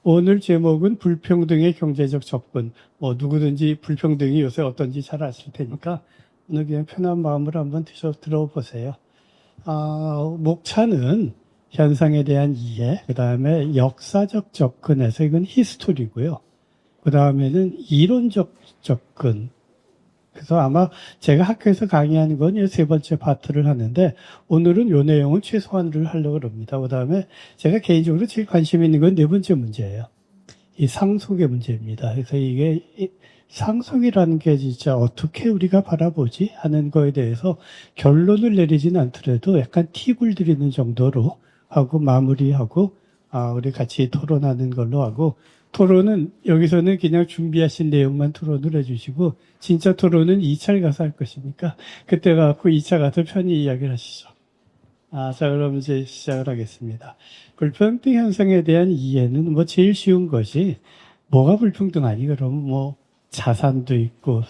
오늘 제목은 불평등의 경제적 접근. 뭐 누구든지 불평등이 요새 어떤지 잘 아실 테니까 오늘 그냥 편한 마음으로 한번 들어보세요. 목차는 현상에 대한 이해, 그 다음에 역사적 접근에서 이건 히스토리고요. 그 다음에는 이론적 접근. 그래서 아마 제가 학교에서 강의하는 건 이 세 번째 파트를 하는데 오늘은 요 내용을 최소한을 하려고 합니다. 그 다음에 제가 개인적으로 제일 관심 있는 건 네 번째 문제예요. 이 상속의 문제입니다. 그래서 이게 상속이라는 게 진짜 어떻게 우리가 바라보지 하는 거에 대해서 결론을 내리지는 않더라도 약간 팁을 드리는 정도로 하고 마무리하고 우리 같이 토론하는 걸로 하고 토론은 여기서는 그냥 준비하신 내용만 토론을 해주시고 진짜 토론은 2차를 가서 할 것이니까 그때 가서 2차 가서 편히 이야기를 하시죠. 자, 그럼 이제 시작을 하겠습니다. 불평등 현상에 대한 이해는 뭐 제일 쉬운 것이 뭐가 불평등하니? 그러면 뭐 자산도 있고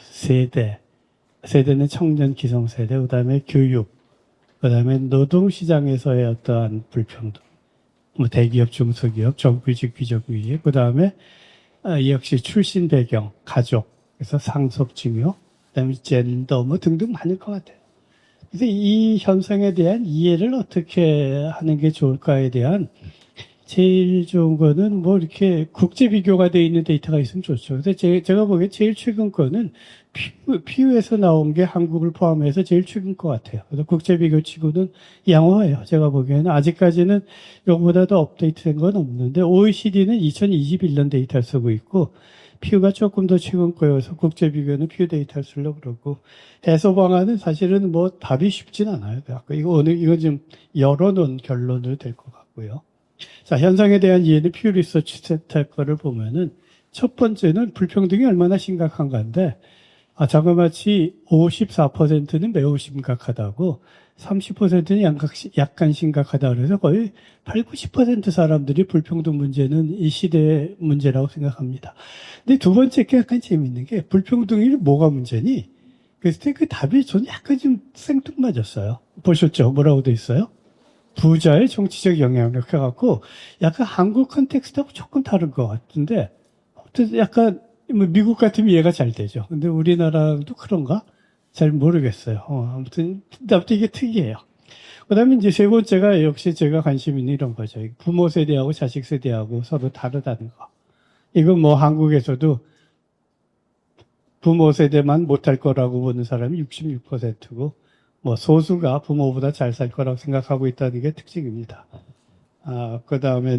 세대는 청년 기성세대, 그 다음에 교육, 그 다음에 노동시장에서의 어떠한 불평등, 뭐 대기업, 중소기업, 정규직, 비정규직, 그 다음에 역시 출신 배경, 가족, 그래서 상속 증여, 그 다음에 젠더 뭐 등등 많을 것 같아요. 그래서 이 현상에 대한 이해를 어떻게 하는 게 좋을까에 대한 제일 좋은 거는 뭐 이렇게 국제 비교가 되어 있는 데이터가 있으면 좋죠. 그래서 제가 보기에 제일 최근 거는 피우에서 나온 게 한국을 포함해서 제일 최근 것 같아요. 그래서 국제 비교 치고는 양호해요. 제가 보기에는 아직까지는 이거보다 더 업데이트된 건 없는데 OECD는 2021년 데이터를 쓰고 있고 피우가 조금 더 최근 거여서 국제 비교는 피우 데이터를 쓰려고 그러고 해소 방안은 사실은 뭐 답이 쉽진 않아요. 이거 좀 열어놓은 결론을 될 것 같고요. 자, 현상에 대한 이해는 퓨 리서치 센터 거를 보면은 첫 번째는 불평등이 얼마나 심각한가인데, 자그마치 54%는 매우 심각하다고, 30%는 약간 심각하다 그래서 거의 8, 90% 사람들이 불평등 문제는 이 시대의 문제라고 생각합니다. 근데 두 번째 게 약간 재밌는 게 불평등이 뭐가 문제니? 그랬을 때 그 답이 저는 약간 좀 생뚱맞았어요. 보셨죠? 뭐라고 돼 있어요? 부자의 정치적 영향력 해갖고 약간 한국 컨텍스트하고 조금 다른 것 같은데 아무튼 약간 뭐 미국 같으면 이해가 잘 되죠. 근데 우리나라도 그런가? 잘 모르겠어요. 아무튼 이게 특이해요. 그다음에 이제 세 번째가 역시 제가 관심 있는 이런 거죠. 부모 세대하고 자식 세대하고 서로 다르다는 거. 이건 뭐 한국에서도 부모 세대만 못할 거라고 보는 사람이 66%고 뭐 소수가 부모보다 잘 살 거라고 생각하고 있다는 게 특징입니다. 그 다음에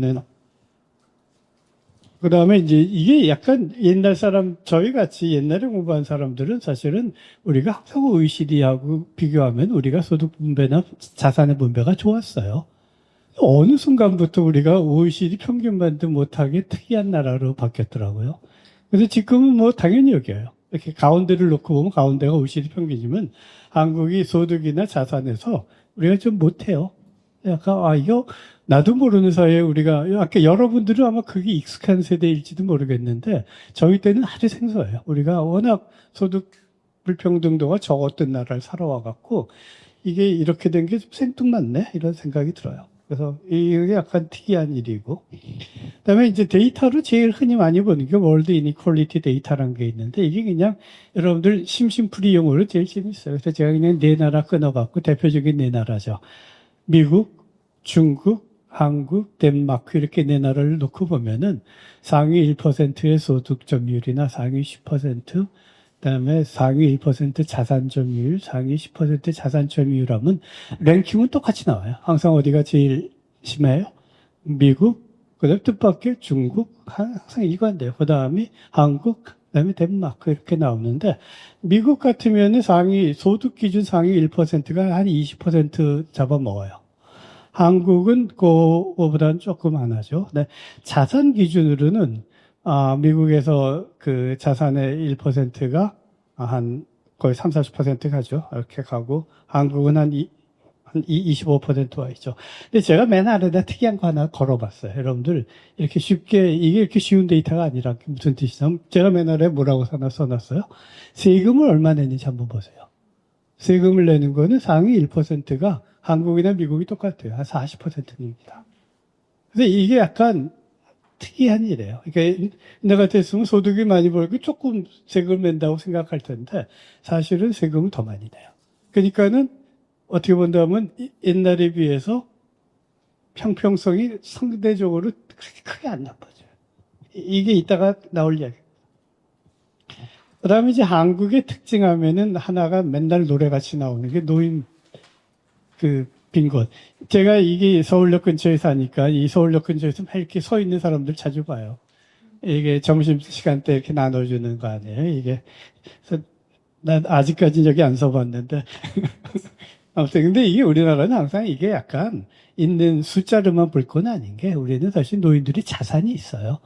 이제 이게 약간 옛날 사람, 저희 같이 옛날에 공부한 사람들은 사실은 우리가 항상 OECD하고 비교하면 우리가 소득 분배나 자산의 분배가 좋았어요. 어느 순간부터 우리가 OECD 평균만도 못하게 특이한 나라로 바뀌었더라고요. 그래서 지금은 뭐 당연히 여겨요. 이렇게 가운데를 놓고 보면 가운데가 OECD 평균이면 한국이 소득이나 자산에서 우리가 좀 못해요. 약간, 이거 나도 모르는 사이에 우리가, 아까 여러분들은 아마 그게 익숙한 세대일지도 모르겠는데 저희 때는 아주 생소해요. 우리가 워낙 소득 불평등도가 적었던 나라를 살아와갖고 이게 이렇게 된 게 좀 생뚱맞네? 이런 생각이 들어요. 그래서 이게 약간 특이한 일이고. 그다음에 이제 데이터로 제일 흔히 많이 보는 게 월드 이니퀄리티 데이터라는 게 있는데 이게 그냥 여러분들 심심풀이 용어로 제일 재밌어요. 그래서 제가 그냥 네 나라 끊어갖고 대표적인 네 나라죠. 미국, 중국, 한국, 덴마크 이렇게 네 나라를 놓고 보면은 상위 1%의 소득 점유율이나 상위 10%, 그다음에 상위 1% 자산 점유율, 상위 10% 자산 점유율 하면 랭킹은 똑같이 나와요. 항상 어디가 제일 심해요? 미국, 그다음에 뜻밖의 중국, 항상 이관돼요. 그다음에 한국, 그다음에 덴마크 이렇게 나오는데 미국 같으면 상위 소득 기준 상위 1%가 한 20% 잡아먹어요. 한국은 그거보다는 조금 안 하죠. 네, 자산 기준으로는 미국에서 그 자산의 1%가 한 거의 3, 40% 가죠. 이렇게 가고 한국은 한 25%와 있죠. 근데 제가 맨 아래다 특이한 거 하나 걸어봤어요. 여러분들 이렇게 쉽게 이게 이렇게 쉬운 데이터가 아니라 무슨 뜻이냐면 제가 맨 아래 뭐라고 써놨어요? 세금을 얼마 내는지 한번 보세요. 세금을 내는 거는 상위 1%가 한국이나 미국이 똑같아요. 한 40%입니다. 그래서 이게 약간 특이한 일이에요. 그러니까 나 같았으면 소득이 많이 벌고 조금 세금을 낸다고 생각할 텐데 사실은 세금을 더 많이 내요. 그러니까는 어떻게 본다면 옛날에 비해서 형평성이 상대적으로 크게 안 나빠져요. 이게 이따가 나올 이야기. 그 다음에 이제 한국의 특징하면은 하나가 맨날 노래같이 나오는 게 노인 빈곤. 제가 이게 서울역 근처에 사니까 이 서울역 근처에서 이렇게 서 있는 사람들 자주 봐요. 이게 점심시간 때 이렇게 나눠주는 거 아니에요, 이게. 그래서 난 아직까지 여기 안 서봤는데. 아무튼, 근데 이게 우리나라는 항상 이게 약간 있는 숫자로만 볼 건 아닌 게 우리는 사실 노인들이 자산이 있어요.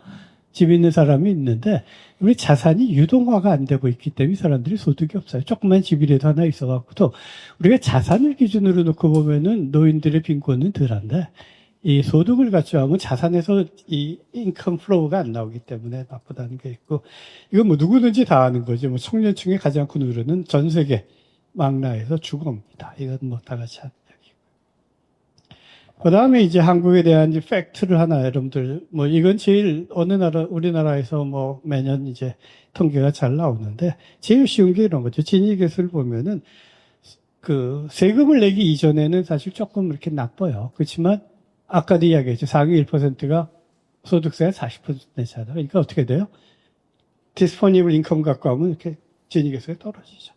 집 있는 사람이 있는데 우리 자산이 유동화가 안 되고 있기 때문에 사람들이 소득이 없어요. 조그만 집이라도 하나 있어갖고도 우리가 자산을 기준으로 놓고 보면은 노인들의 빈곤은 덜한데 이 소득을 갖춰하면 자산에서 이 인컴 플로우가 안 나오기 때문에 나쁘다는 게 있고 이건 뭐 누구든지 다 아는 거죠. 뭐 청년층이 가장 큰 우려는 전 세계 망라에서 주거입니다. 이건 뭐 다 같이 하는 얘기고. 그 다음에 이제 한국에 대한 이제 팩트를 하나 여러분들 뭐 이건 제일 어느 나라 우리나라에서 뭐 매년 이제 통계가 잘 나오는데 제일 쉬운 게 이런 거죠. 진위계수를 보면은 그 세금을 내기 이전에는 사실 조금 이렇게 나빠요. 그렇지만 아까도 이야기했죠. 상위 1%가 소득세가 40% 내잖아요. 그러니까 어떻게 돼요? 디스포니블 인컴 갖고 하면 이렇게 진위계수가 떨어지죠.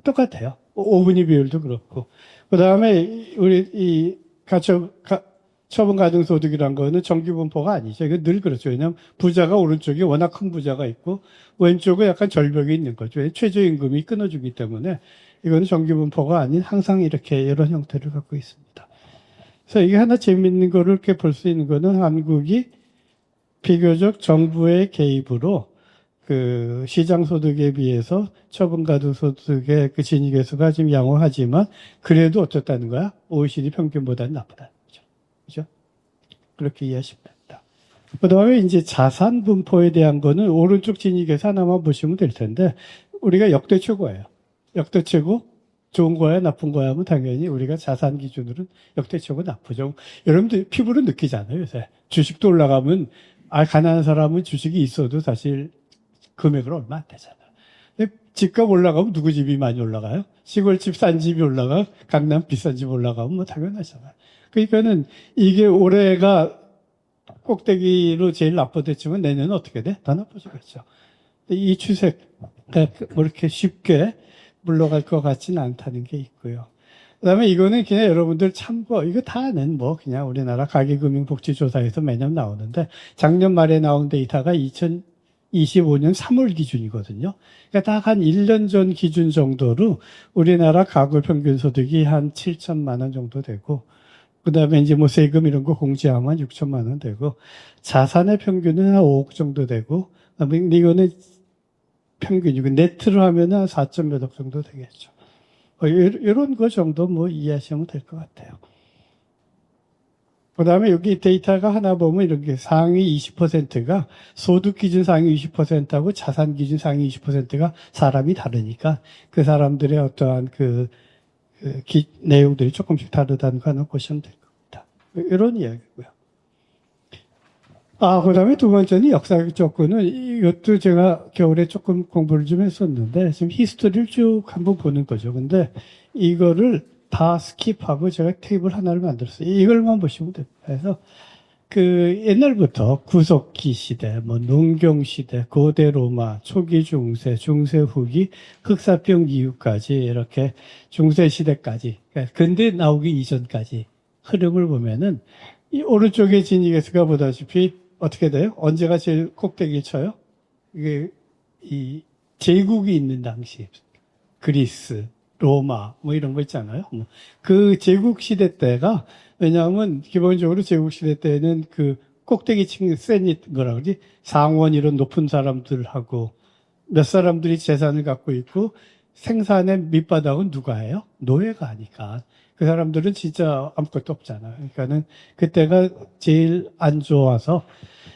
똑같아요. 5분위 비율도 그렇고. 그 다음에 우리 이 처분 가등소득이란 거는 정기분포가 아니죠. 이건 늘 그렇죠. 왜냐하면 부자가 오른쪽에 워낙 큰 부자가 있고 왼쪽에 약간 절벽이 있는 거죠. 최저임금이 끊어주기 때문에 이거는 정기분포가 아닌 항상 이렇게 이런 형태를 갖고 있습니다. 그래서 이게 하나 재밌는 거를 이렇게 볼 수 있는 거는 한국이 비교적 정부의 개입으로 그 시장 소득에 비해서 처분 가중 소득의 그 진위계수가 지금 양호하지만 그래도 어쨌다는 거야? OECD 평균보다는 나쁘다는 거죠. 그죠? 그렇게 이해하시면 됩니다. 그 다음에 이제 자산 분포에 대한 거는 오른쪽 진위계수 하나만 보시면 될 텐데 우리가 역대 최고예요. 역대 최고 좋은 거야 나쁜 거야 하면 당연히 우리가 자산 기준으로는 역대 최고 나쁘죠. 여러분들 피부로 느끼잖아요. 요새 주식도 올라가면 가난한 사람은 주식이 있어도 사실 금액은 얼마 안 되잖아요. 근데 집값 올라가면 누구 집이 많이 올라가요? 시골집 싼 집이 올라가, 강남 비싼 집 올라가면 뭐 당연하잖아요. 그러니까는 이게 올해가 꼭대기로 제일 나빠졌지만 내년은 어떻게 돼? 더 나빠지겠죠. 이 추세가 뭐 이렇게 쉽게 물러갈 것 같지는 않다는 게 있고요. 그 다음에 이거는 그냥 여러분들 참고, 이거 다는 뭐 그냥 우리나라 가계금융복지조사에서 매년 나오는데 작년 말에 나온 데이터가 2025년 3월 기준이거든요. 그러니까 딱 한 1년 전 기준 정도로 우리나라 가구 평균 소득이 한 7천만 원 정도 되고, 그 다음에 이제 뭐 세금 이런 거 공제하면 6천만 원 되고, 자산의 평균은 한 5억 정도 되고, 근데 이거는 평균이고, 네트로 하면 한 4점 몇 억 정도 되겠죠. 이런 거 정도 뭐 이해하시면 될 것 같아요. 그 다음에 여기 데이터가 하나 보면 이렇게 상위 20%가 소득 기준 상위 20%하고 자산 기준 상위 20%가 사람이 다르니까 그 사람들의 어떠한 내용들이 조금씩 다르다는 거 하나 보시면 될 겁니다. 이런 이야기고요. 그 다음에 두 번째는 역사적 조건은 이것도 제가 겨울에 조금 공부를 좀 했었는데 지금 히스토리를 쭉 한번 보는 거죠. 근데 이거를 다 스킵하고 제가 테이블 하나를 만들었어요. 이걸만 보시면 됩니다. 그래서 옛날부터 구석기 시대, 뭐 농경 시대, 고대 로마, 초기 중세, 중세 후기, 흑사병 이후까지 이렇게 중세 시대까지, 그러니까 근대 나오기 이전까지 흐름을 보면은 이 오른쪽에 진위계수가 보다시피 어떻게 돼요? 언제가 제일 꼭대기를 쳐요? 이게 이 제국이 있는 당시 그리스, 로마 뭐 이런 거 있잖아요. 그 제국 시대 때가 왜냐하면 기본적으로 제국 시대 때는 그 꼭대기 층 센이 뭐라 그러지 상원 이런 높은 사람들하고 몇 사람들이 재산을 갖고 있고 생산의 밑바닥은 누가 해요? 노예가 하니까 그 사람들은 진짜 아무것도 없잖아요. 그러니까는 그때가 제일 안 좋아서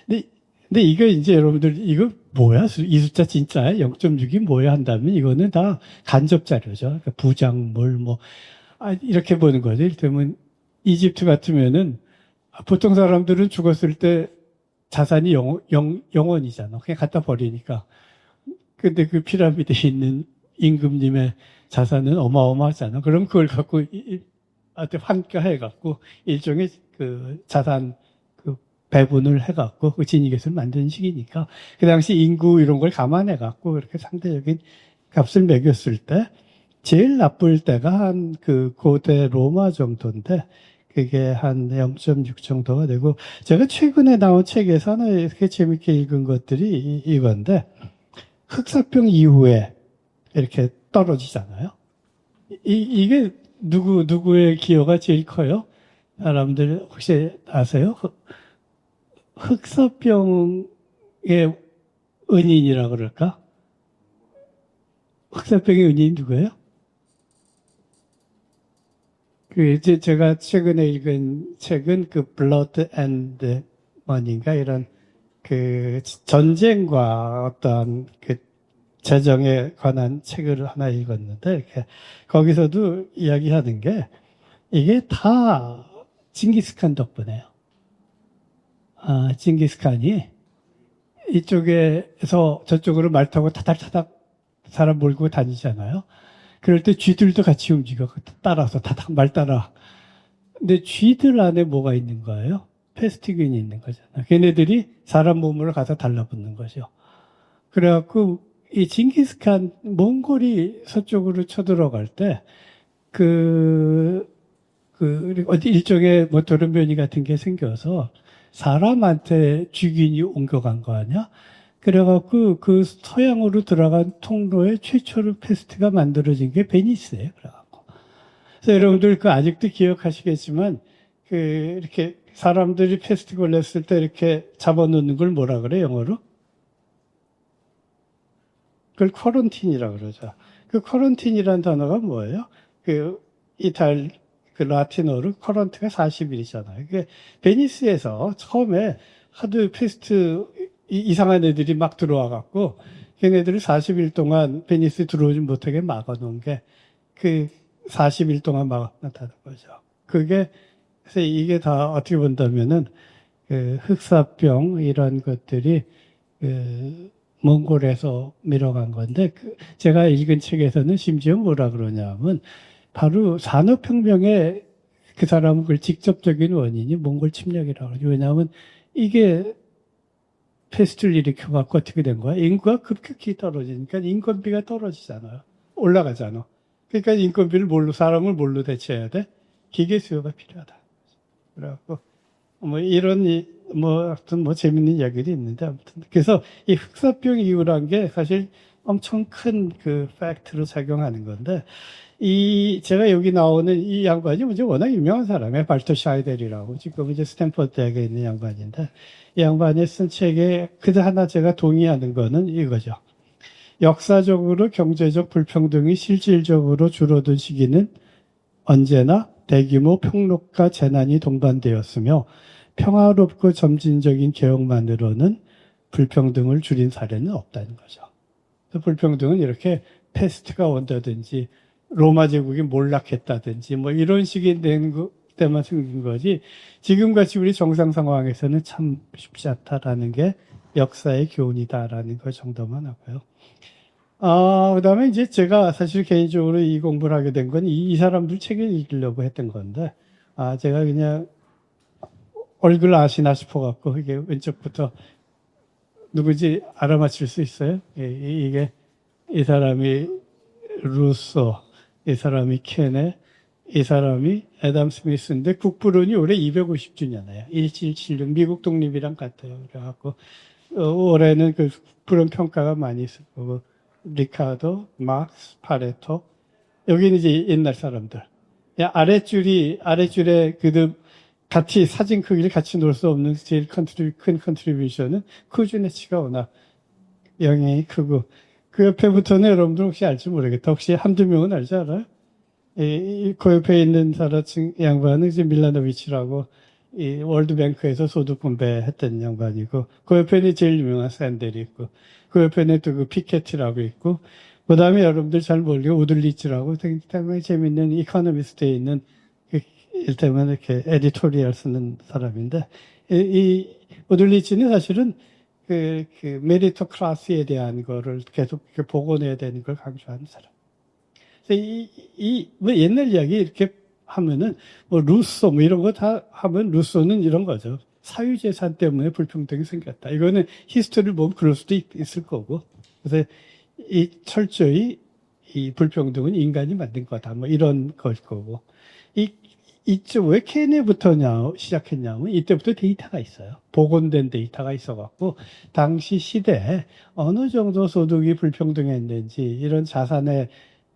근데 이거 이제 여러분들 이거 뭐야? 이 숫자 진짜야? 0.6이 뭐야 한다면 이거는 다 간접 자료죠. 그러니까 부작물 이렇게 보는 거죠. 이를테면 이집트 같으면은 보통 사람들은 죽었을 때 자산이 영원이잖아. 그냥 갖다 버리니까. 근데 그 피라미드에 있는 임금님의 자산은 어마어마하잖아. 그럼 그걸 갖고 한테 환가해갖고 일종의 그 자산 그 배분을 해갖고 그 진위계수를 만드는 식이니까 그 당시 인구 이런 걸 감안해갖고 그렇게 상대적인 값을 매겼을 때 제일 나쁠 때가 한 그 고대 로마 정도인데 그게 한 0.6 정도가 되고 제가 최근에 나온 책에서 하나 이렇게 재밌게 읽은 것들이 이건데 흑사병 이후에 이렇게 떨어지잖아요. 이게 누구의 기여가 제일 커요? 사람들 혹시 아세요? 흑사병의 은인이라 그럴까? 흑사병의 은인이 누구예요? 이제 제가 최근에 읽은 책은 그 Blood and Money인가 이런 그 전쟁과 어떤 그 재정에 관한 책을 하나 읽었는데 이렇게 거기서도 이야기하는 게 이게 다 징기스칸 덕분에요. 징기스칸이 이쪽에서 저쪽으로 말 타고 타닥타닥 사람 몰고 다니잖아요. 그럴 때 쥐들도 같이 움직여. 따라서 타닥 말 따라. 근데 쥐들 안에 뭐가 있는 거예요? 페스티균이 있는 거잖아요. 걔네들이 사람 몸으로 가서 달라붙는 거죠. 그래갖고 이 징기스칸 몽골이 서쪽으로 쳐들어갈 때 어디 일종의 뭐 돌연변이 같은 게 생겨서 사람한테 쥐균이 옮겨간 거 아니야? 그래갖고 그 서양으로 들어간 통로에 최초로 패스트가 만들어진 게 베니스예요. 그래갖고. 그래서 여러분들 그 아직도 기억하시겠지만 이렇게 사람들이 패스트 걸렸을 때 이렇게 잡아놓는 걸 뭐라 그래, 영어로? 그걸 쿼런틴이라고 그러죠. 그 쿼런틴이라는 단어가 뭐예요? 그 라틴어로 쿼런트가 40일이잖아요. 그게 베니스에서 처음에 하도 패스트 이상한 애들이 막 들어와갖고 걔네들을 40일 동안 베니스에 들어오지 못하게 막아놓은 게 그 40일 동안 막아놨다는 거죠. 그래서 이게 다 어떻게 본다면은 그 흑사병 이런 것들이 몽골에서 밀어간 건데 제가 읽은 책에서는 심지어 뭐라 그러냐면 바로 산업혁명의 그 사람은 그 직접적인 원인이 몽골 침략이라고 그러죠. 왜냐하면 이게 패스트를 일으켜갖고 어떻게 된 거야? 인구가 급격히 떨어지니까 인건비가 떨어지잖아요. 올라가잖아. 그러니까 인건비를 사람을 뭘로 대체해야 돼? 기계 수요가 필요하다. 그래갖고, 아무튼 재밌는 이야기들이 있는데, 아무튼. 그래서 이 흑사병 이후란 게 사실 엄청 큰 그 팩트로 작용하는 건데, 제가 여기 나오는 이 양반이 이제 워낙 유명한 사람이에요. 발터 샤이델이라고. 지금 이제 스탠퍼드 대학에 있는 양반인데, 이 양반이 쓴 책에 그저 하나 제가 동의하는 거는 이거죠. 역사적으로 경제적 불평등이 실질적으로 줄어든 시기는 언제나 대규모 폭력과 재난이 동반되었으며 평화롭고 점진적인 개혁만으로는 불평등을 줄인 사례는 없다는 거죠. 불평등은 이렇게 패스트가 온다든지 로마 제국이 몰락했다든지 이런 식이 된 때만 생긴 거지 지금같이 우리 정상 상황에서는 참 쉽지 않다라는 게 역사의 교훈이다라는 것 정도만 하고요. 그다음에 이제 제가 사실 개인적으로 이 공부를 하게 된 건 이 사람들 책을 읽으려고 했던 건데 제가 그냥 얼굴 아시나 싶어갖고 이게 왼쪽부터 누구지 알아맞힐 수 있어요? 이게 이 사람이 루소, 이 사람이 케네, 이 사람이 애덤 스미스인데 국부론이 올해 250주년이에요. 1776 미국 독립이랑 같아요. 그래갖고 올해는 그 국부론 평가가 많이 있을 거고 리카도, 막스, 파레토 여기는 이제 옛날 사람들. 아랫줄에 같이 사진 크기를 같이 놓을 수 없는 제일 큰 컨트리뷰션은 쿠즈네치가 워낙 영향이 크고 그 옆에부터는 여러분들 혹시 알지 모르겠다. 혹시 한두 명은 알지 않아요? 그 옆에 있는 양반은 이제 밀라노비치라고 이 월드뱅크에서 소득 분배했던 양반이고 그 옆에는 제일 유명한 샌델이 있고 그 옆에는 또 그 피케티라고 있고 그 다음에 여러분들 잘 모르게 우들리츠라고 굉장히 재밌는 이코노미스트에 있는 일테면 이렇게 에디토리얼 쓰는 사람인데 이 오들리치는 사실은 그 메리토크라시에 대한 거를 계속 이렇게 복원해야 되는 걸 강조하는 사람. 그래서 뭐 옛날 이야기 이렇게 하면은, 뭐, 루소, 뭐 이런 거 다 하면 루소는 이런 거죠. 사유재산 때문에 불평등이 생겼다. 이거는 히스토리를 보면 그럴 수도 있을 거고. 그래서 철저히 이 불평등은 인간이 만든 거다. 뭐 이런 걸 거고. 이쪽 왜 케네부터 시작했냐면 이때부터 데이터가 있어요. 복원된 데이터가 있어갖고 당시 시대에 어느 정도 소득이 불평등했는지 이런 자산의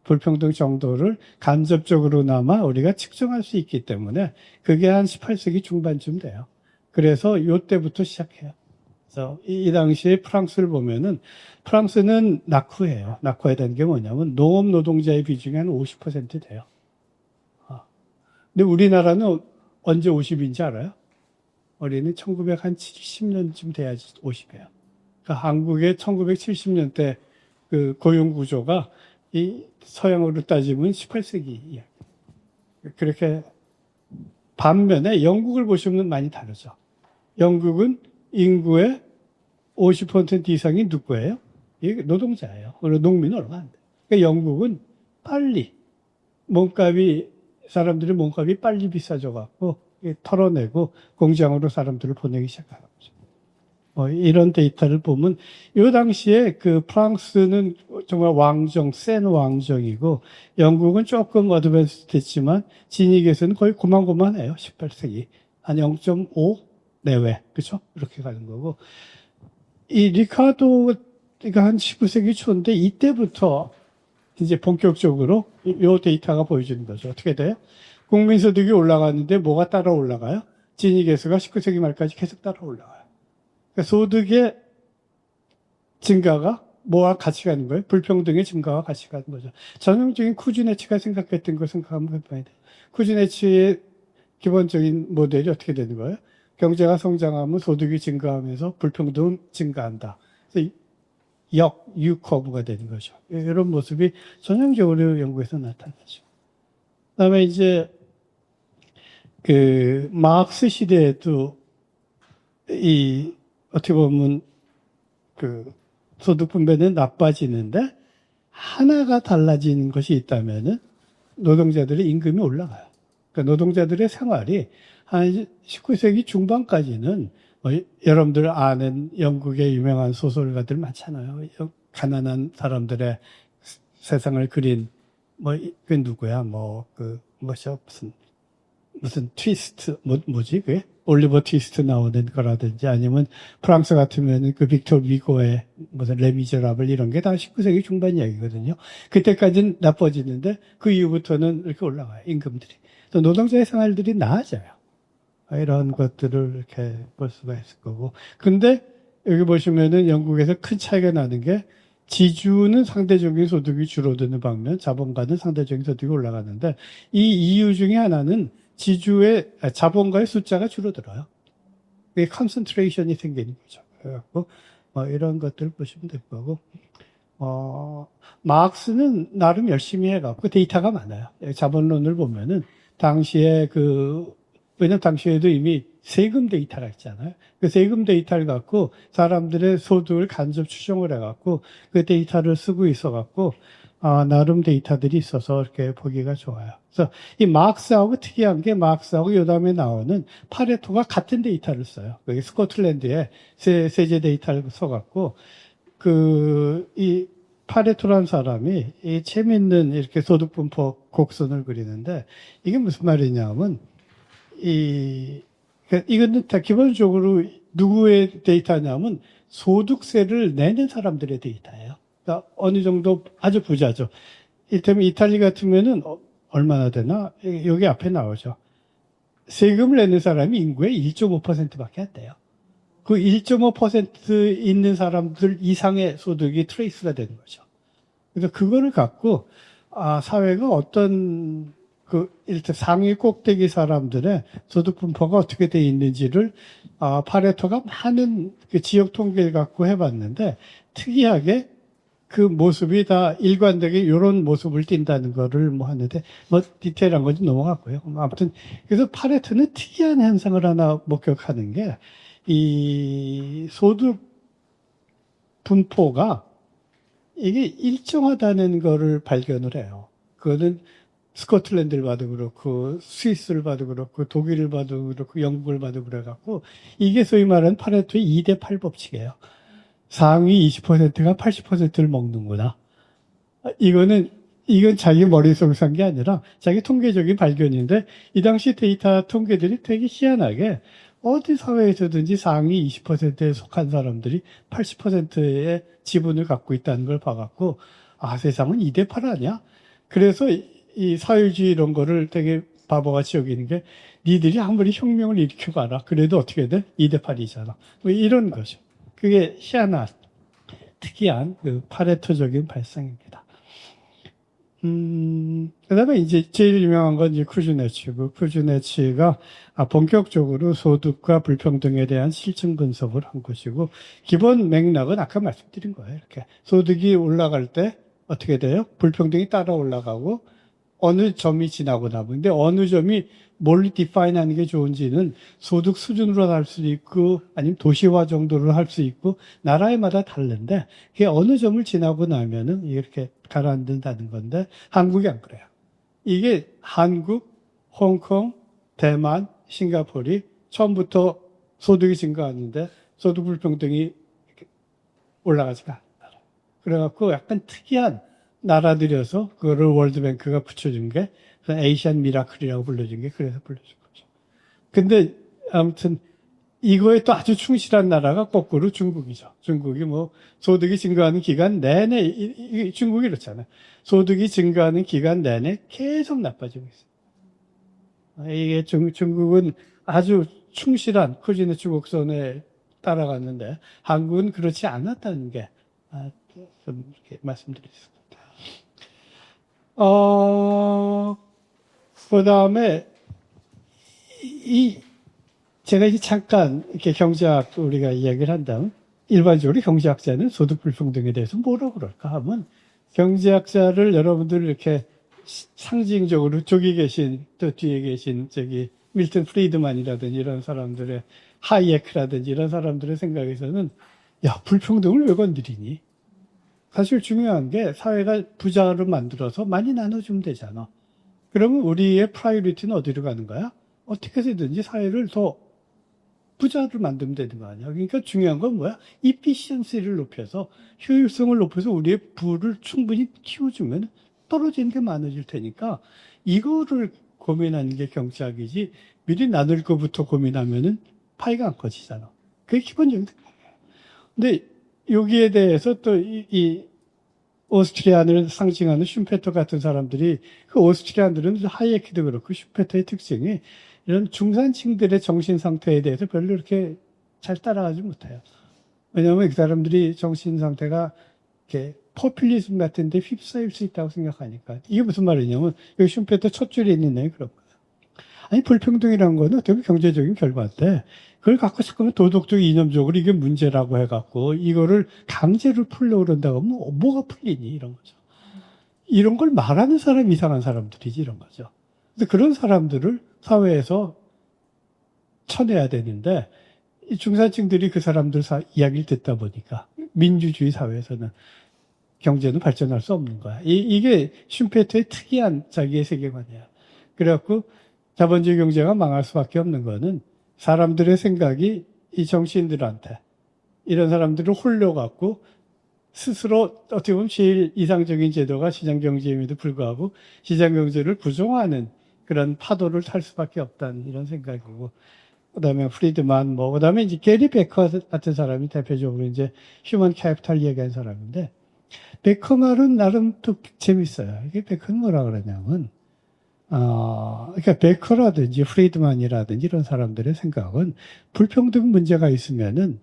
불평등 정도를 간접적으로나마 우리가 측정할 수 있기 때문에 그게 한 18세기 중반쯤 돼요. 그래서 이때부터 시작해요. 그래서 이 당시에 프랑스를 보면은 프랑스는 낙후해요. 낙후해야 되는 게 뭐냐면 농업 노동자의 비중이 한 50% 돼요. 근데 우리나라는 언제 50인지 알아요? 우리는 1970년쯤 돼야지 50이에요. 그러니까 한국의 1970년대 그 고용 구조가 이 서양으로 따지면 18세기예요. 그렇게 반면에 영국을 보시면 많이 다르죠. 영국은 인구의 50% 이상이 누구예요? 이게 노동자예요. 그리고 농민은 얼마 안 돼요. 그러니까 영국은 빨리 사람들의 몸값이 빨리 비싸져갖고 털어내고 공장으로 사람들을 보내기 시작한 거죠. 이런 데이터를 보면 이 당시에 그 프랑스는 정말 센 왕정이고 영국은 조금 어드밴스 됐지만 진익에서는 거의 고만고만해요. 18세기 한 0.5 내외 그렇죠? 이렇게 가는 거고 이 리카도가 한 19세기 초인데 이때부터 이제 본격적으로 이 데이터가 보여주는 거죠. 어떻게 돼요? 국민소득이 올라가는데 뭐가 따라 올라가요? 진위계수가 19세기 말까지 계속 따라 올라가요. 그러니까 소득의 증가가 뭐와 같이 가는 거예요? 불평등의 증가와 같이 가는 거죠. 전형적인 쿠즈네츠가 생각했던 걸 생각하면 봐야 돼요. 쿠즈네츠의 기본적인 모델이 어떻게 되는 거예요? 경제가 성장하면 소득이 증가하면서 불평등은 증가한다. 그래서 U 커브가 되는 거죠. 이런 모습이 전형적으로 영국에서 나타나죠. 그 다음에 이제, 마크스 시대에도 어떻게 보면 소득 분배는 나빠지는데, 하나가 달라지는 것이 있다면은 노동자들의 임금이 올라가요. 그러니까 노동자들의 생활이 한 19세기 중반까지는 여러분들 아는 영국의 유명한 소설가들 많잖아요. 가난한 사람들의 세상을 그린, 그게 누구야? 무슨 트위스트, 뭐지, 그게? 올리버 트위스트 나오는 거라든지 아니면 프랑스 같으면 그 빅토르 위고의 무슨 레미제라블 이런 게 다 19세기 중반 이야기거든요. 그때까지는 나빠지는데 그 이후부터는 이렇게 올라가요. 임금들이. 또 노동자의 생활들이 나아져요. 이런 것들을 이렇게 볼 수가 있을 거고. 근데 여기 보시면은 영국에서 큰 차이가 나는 게 지주는 상대적인 소득이 줄어드는 반면 자본가는 상대적인 소득이 올라가는데 이 이유 중에 하나는 자본가의 숫자가 줄어들어요. 그게 컨센트레이션이 생기는 거죠. 그래갖고 이런 것들을 보시면 될 거고. 마크스는 나름 열심히 해갖고 데이터가 많아요. 자본론을 보면은 당시에 왜냐면 당시에도 이미 세금 데이터가 있잖아요. 그 세금 데이터를 갖고 사람들의 소득을 간접 추정을 해갖고 그 데이터를 쓰고 있어갖고, 나름 데이터들이 있어서 이렇게 보기가 좋아요. 그래서 이 마크스하고 특이한 게 마크스하고 요 다음에 나오는 파레토가 같은 데이터를 써요. 그게 스코틀랜드에 세제 데이터를 써갖고, 이 파레토라는 사람이 이 재밌는 이렇게 소득분포 곡선을 그리는데 이게 무슨 말이냐면 이거는 다 기본적으로 누구의 데이터냐면 소득세를 내는 사람들의 데이터예요. 그러니까 어느 정도 아주 부자죠. 이를테면 이탈리 같으면은 얼마나 되나? 여기 앞에 나오죠. 세금을 내는 사람이 인구의 1.5%밖에 안 돼요. 그 1.5% 있는 사람들 이상의 소득이 트레이스가 되는 거죠. 그래서 그거를 갖고 사회가 어떤 일단 상위 꼭대기 사람들의 소득 분포가 어떻게 돼 있는지를 파레토가 많은 지역 통계를 갖고 해봤는데 특이하게 그 모습이 다 일관되게 이런 모습을 띈다는 거를 뭐 하는데, 뭐 디테일한 건 좀 넘어갔고요. 아무튼, 그래서 파레토는 특이한 현상을 하나 목격하는 게, 이 소득 분포가 이게 일정하다는 거를 발견을 해요. 그거는 스코틀랜드를 봐도 그렇고, 스위스를 봐도 그렇고, 독일을 봐도 그렇고, 영국을 봐도 그래갖고, 이게 소위 말하는 파레토의 2대 8 법칙이에요. 상위 20%가 80%를 먹는구나. 이건 자기 머릿속에 산 게 아니라 자기 통계적인 발견인데, 이 당시 데이터 통계들이 되게 희한하게 어디 사회에서든지 상위 20%에 속한 사람들이 80%의 지분을 갖고 있다는 걸 봐갖고, 아, 세상은 2대 8 아니야? 그래서 이 사회주의 이런 거를 되게 바보같이 여기는 게, 니들이 아무리 혁명을 일으켜봐라. 그래도 어떻게 돼? 2대 8이잖아. 뭐 이런 거죠. 그게 희한한, 특이한 그 파레토적인 발상입니다. 그 다음에 이제 제일 유명한 건 이제 쿠즈네츠고, 쿠즈네츠가 본격적으로 소득과 불평등에 대한 실증 분석을 한 것이고, 기본 맥락은 아까 말씀드린 거예요. 이렇게. 소득이 올라갈 때 어떻게 돼요? 불평등이 따라 올라가고, 어느 점이 지나고 나면, 근데 어느 점이 뭘 디파인 하는 게 좋은지는 소득 수준으로 할 수 있고, 아니면 도시화 정도로 할 수 있고, 나라에마다 다른데, 그게 어느 점을 지나고 나면은 이렇게 가라앉는다는 건데, 한국이 안 그래요. 이게 한국, 홍콩, 대만, 싱가포르이 처음부터 소득이 증가하는데, 소득 불평등이 올라가지가 않아요. 그래갖고 약간 특이한 나라들여서 그거를 월드뱅크가 붙여준 게 에이시안 미라클이라고 불러준 게 그래서 불러준 거죠. 근데 아무튼 이거에 또 아주 충실한 나라가 거꾸로 중국이죠. 중국이 뭐 소득이 증가하는 기간 내내 중국이 그렇잖아요. 소득이 증가하는 기간 내내 계속 나빠지고 있어요. 이게 중국은 아주 충실한 쿠즈네츠 곡선에 따라갔는데 한국은 그렇지 않았다는 게 좀 이렇게 말씀드리겠습니다. 그 다음에, 제가 이제 잠깐 이렇게 경제학 우리가 이야기를 한다면, 일반적으로 경제학자는 소득 불평등에 대해서 뭐라고 그럴까 하면, 경제학자를 여러분들 이렇게 상징적으로 저기 계신, 또 뒤에 계신 밀턴 프리드만이라든지 이런 사람들의, 하이에크라든지 이런 사람들의 생각에서는, 야, 불평등을 왜 건드리니? 사실 중요한 게 사회가 부자를 만들어서 많이 나눠주면 되잖아. 그러면 우리의 프라이어리티는 어디로 가는 거야? 어떻게 해서든지 사회를 더 부자를 만들면 되는 거 아니야. 그러니까 중요한 건 뭐야? 이피시언시를 높여서 효율성을 높여서 우리의 부를 충분히 키워주면 떨어지는 게 많아질 테니까 이거를 고민하는 게 경제학이지 미리 나눌 것부터 고민하면은 파이가 안 커지잖아. 그게 기본적인 생각이야. 근데 여기에 대해서 또 이 오스트리안을 상징하는 슈페터 같은 사람들이 그 오스트리안들은 하이에크도 그렇고 슈페터의 특징이 이런 중산층들의 정신 상태에 대해서 별로 이렇게 잘 따라가지 못해요. 왜냐하면 그 사람들이 정신 상태가 이렇게 포퓰리즘 같은 데 휩싸일 수 있다고 생각하니까. 이게 무슨 말이냐면 여기 슈페터 첫 줄에 있는 내용이 그런 거예요. 아니 불평등이라는 거는 어떻게 경제적인 결과인데 그걸 갖고 싶으면 도덕적 이념적으로 이게 문제라고 해갖고 이거를 강제로 풀려고 그런다고 하면 뭐가 풀리니 이런 거죠. 이런 걸 말하는 사람이 이상한 사람들이지 이런 거죠. 근데 그런 사람들을 사회에서 쳐내야 되는데 이 중산층들이 그 사람들 이야기를 듣다 보니까 민주주의 사회에서는 경제는 발전할 수 없는 거야. 이게 슈페터의 특이한 자기의 세계관이야. 그래갖고 자본주의 경제가 망할 수밖에 없는 거는 사람들의 생각이 이 정치인들한테 이런 사람들을 홀려갖고 스스로 어떻게 보면 제일 이상적인 제도가 시장경제임에도 불구하고 시장경제를 부정하는 그런 파도를 탈 수밖에 없다는 이런 생각이고 그 다음에 프리드만 그 다음에 이제 게리 베커 같은 사람이 대표적으로 이제 휴먼 캐피탈 얘기한 사람인데 베커 말은 나름 또 재밌어요. 이게 베커는 뭐라 그러냐면 그러니까 베커라든지 프리드만이라든지 이런 사람들의 생각은 불평등 문제가 있으면은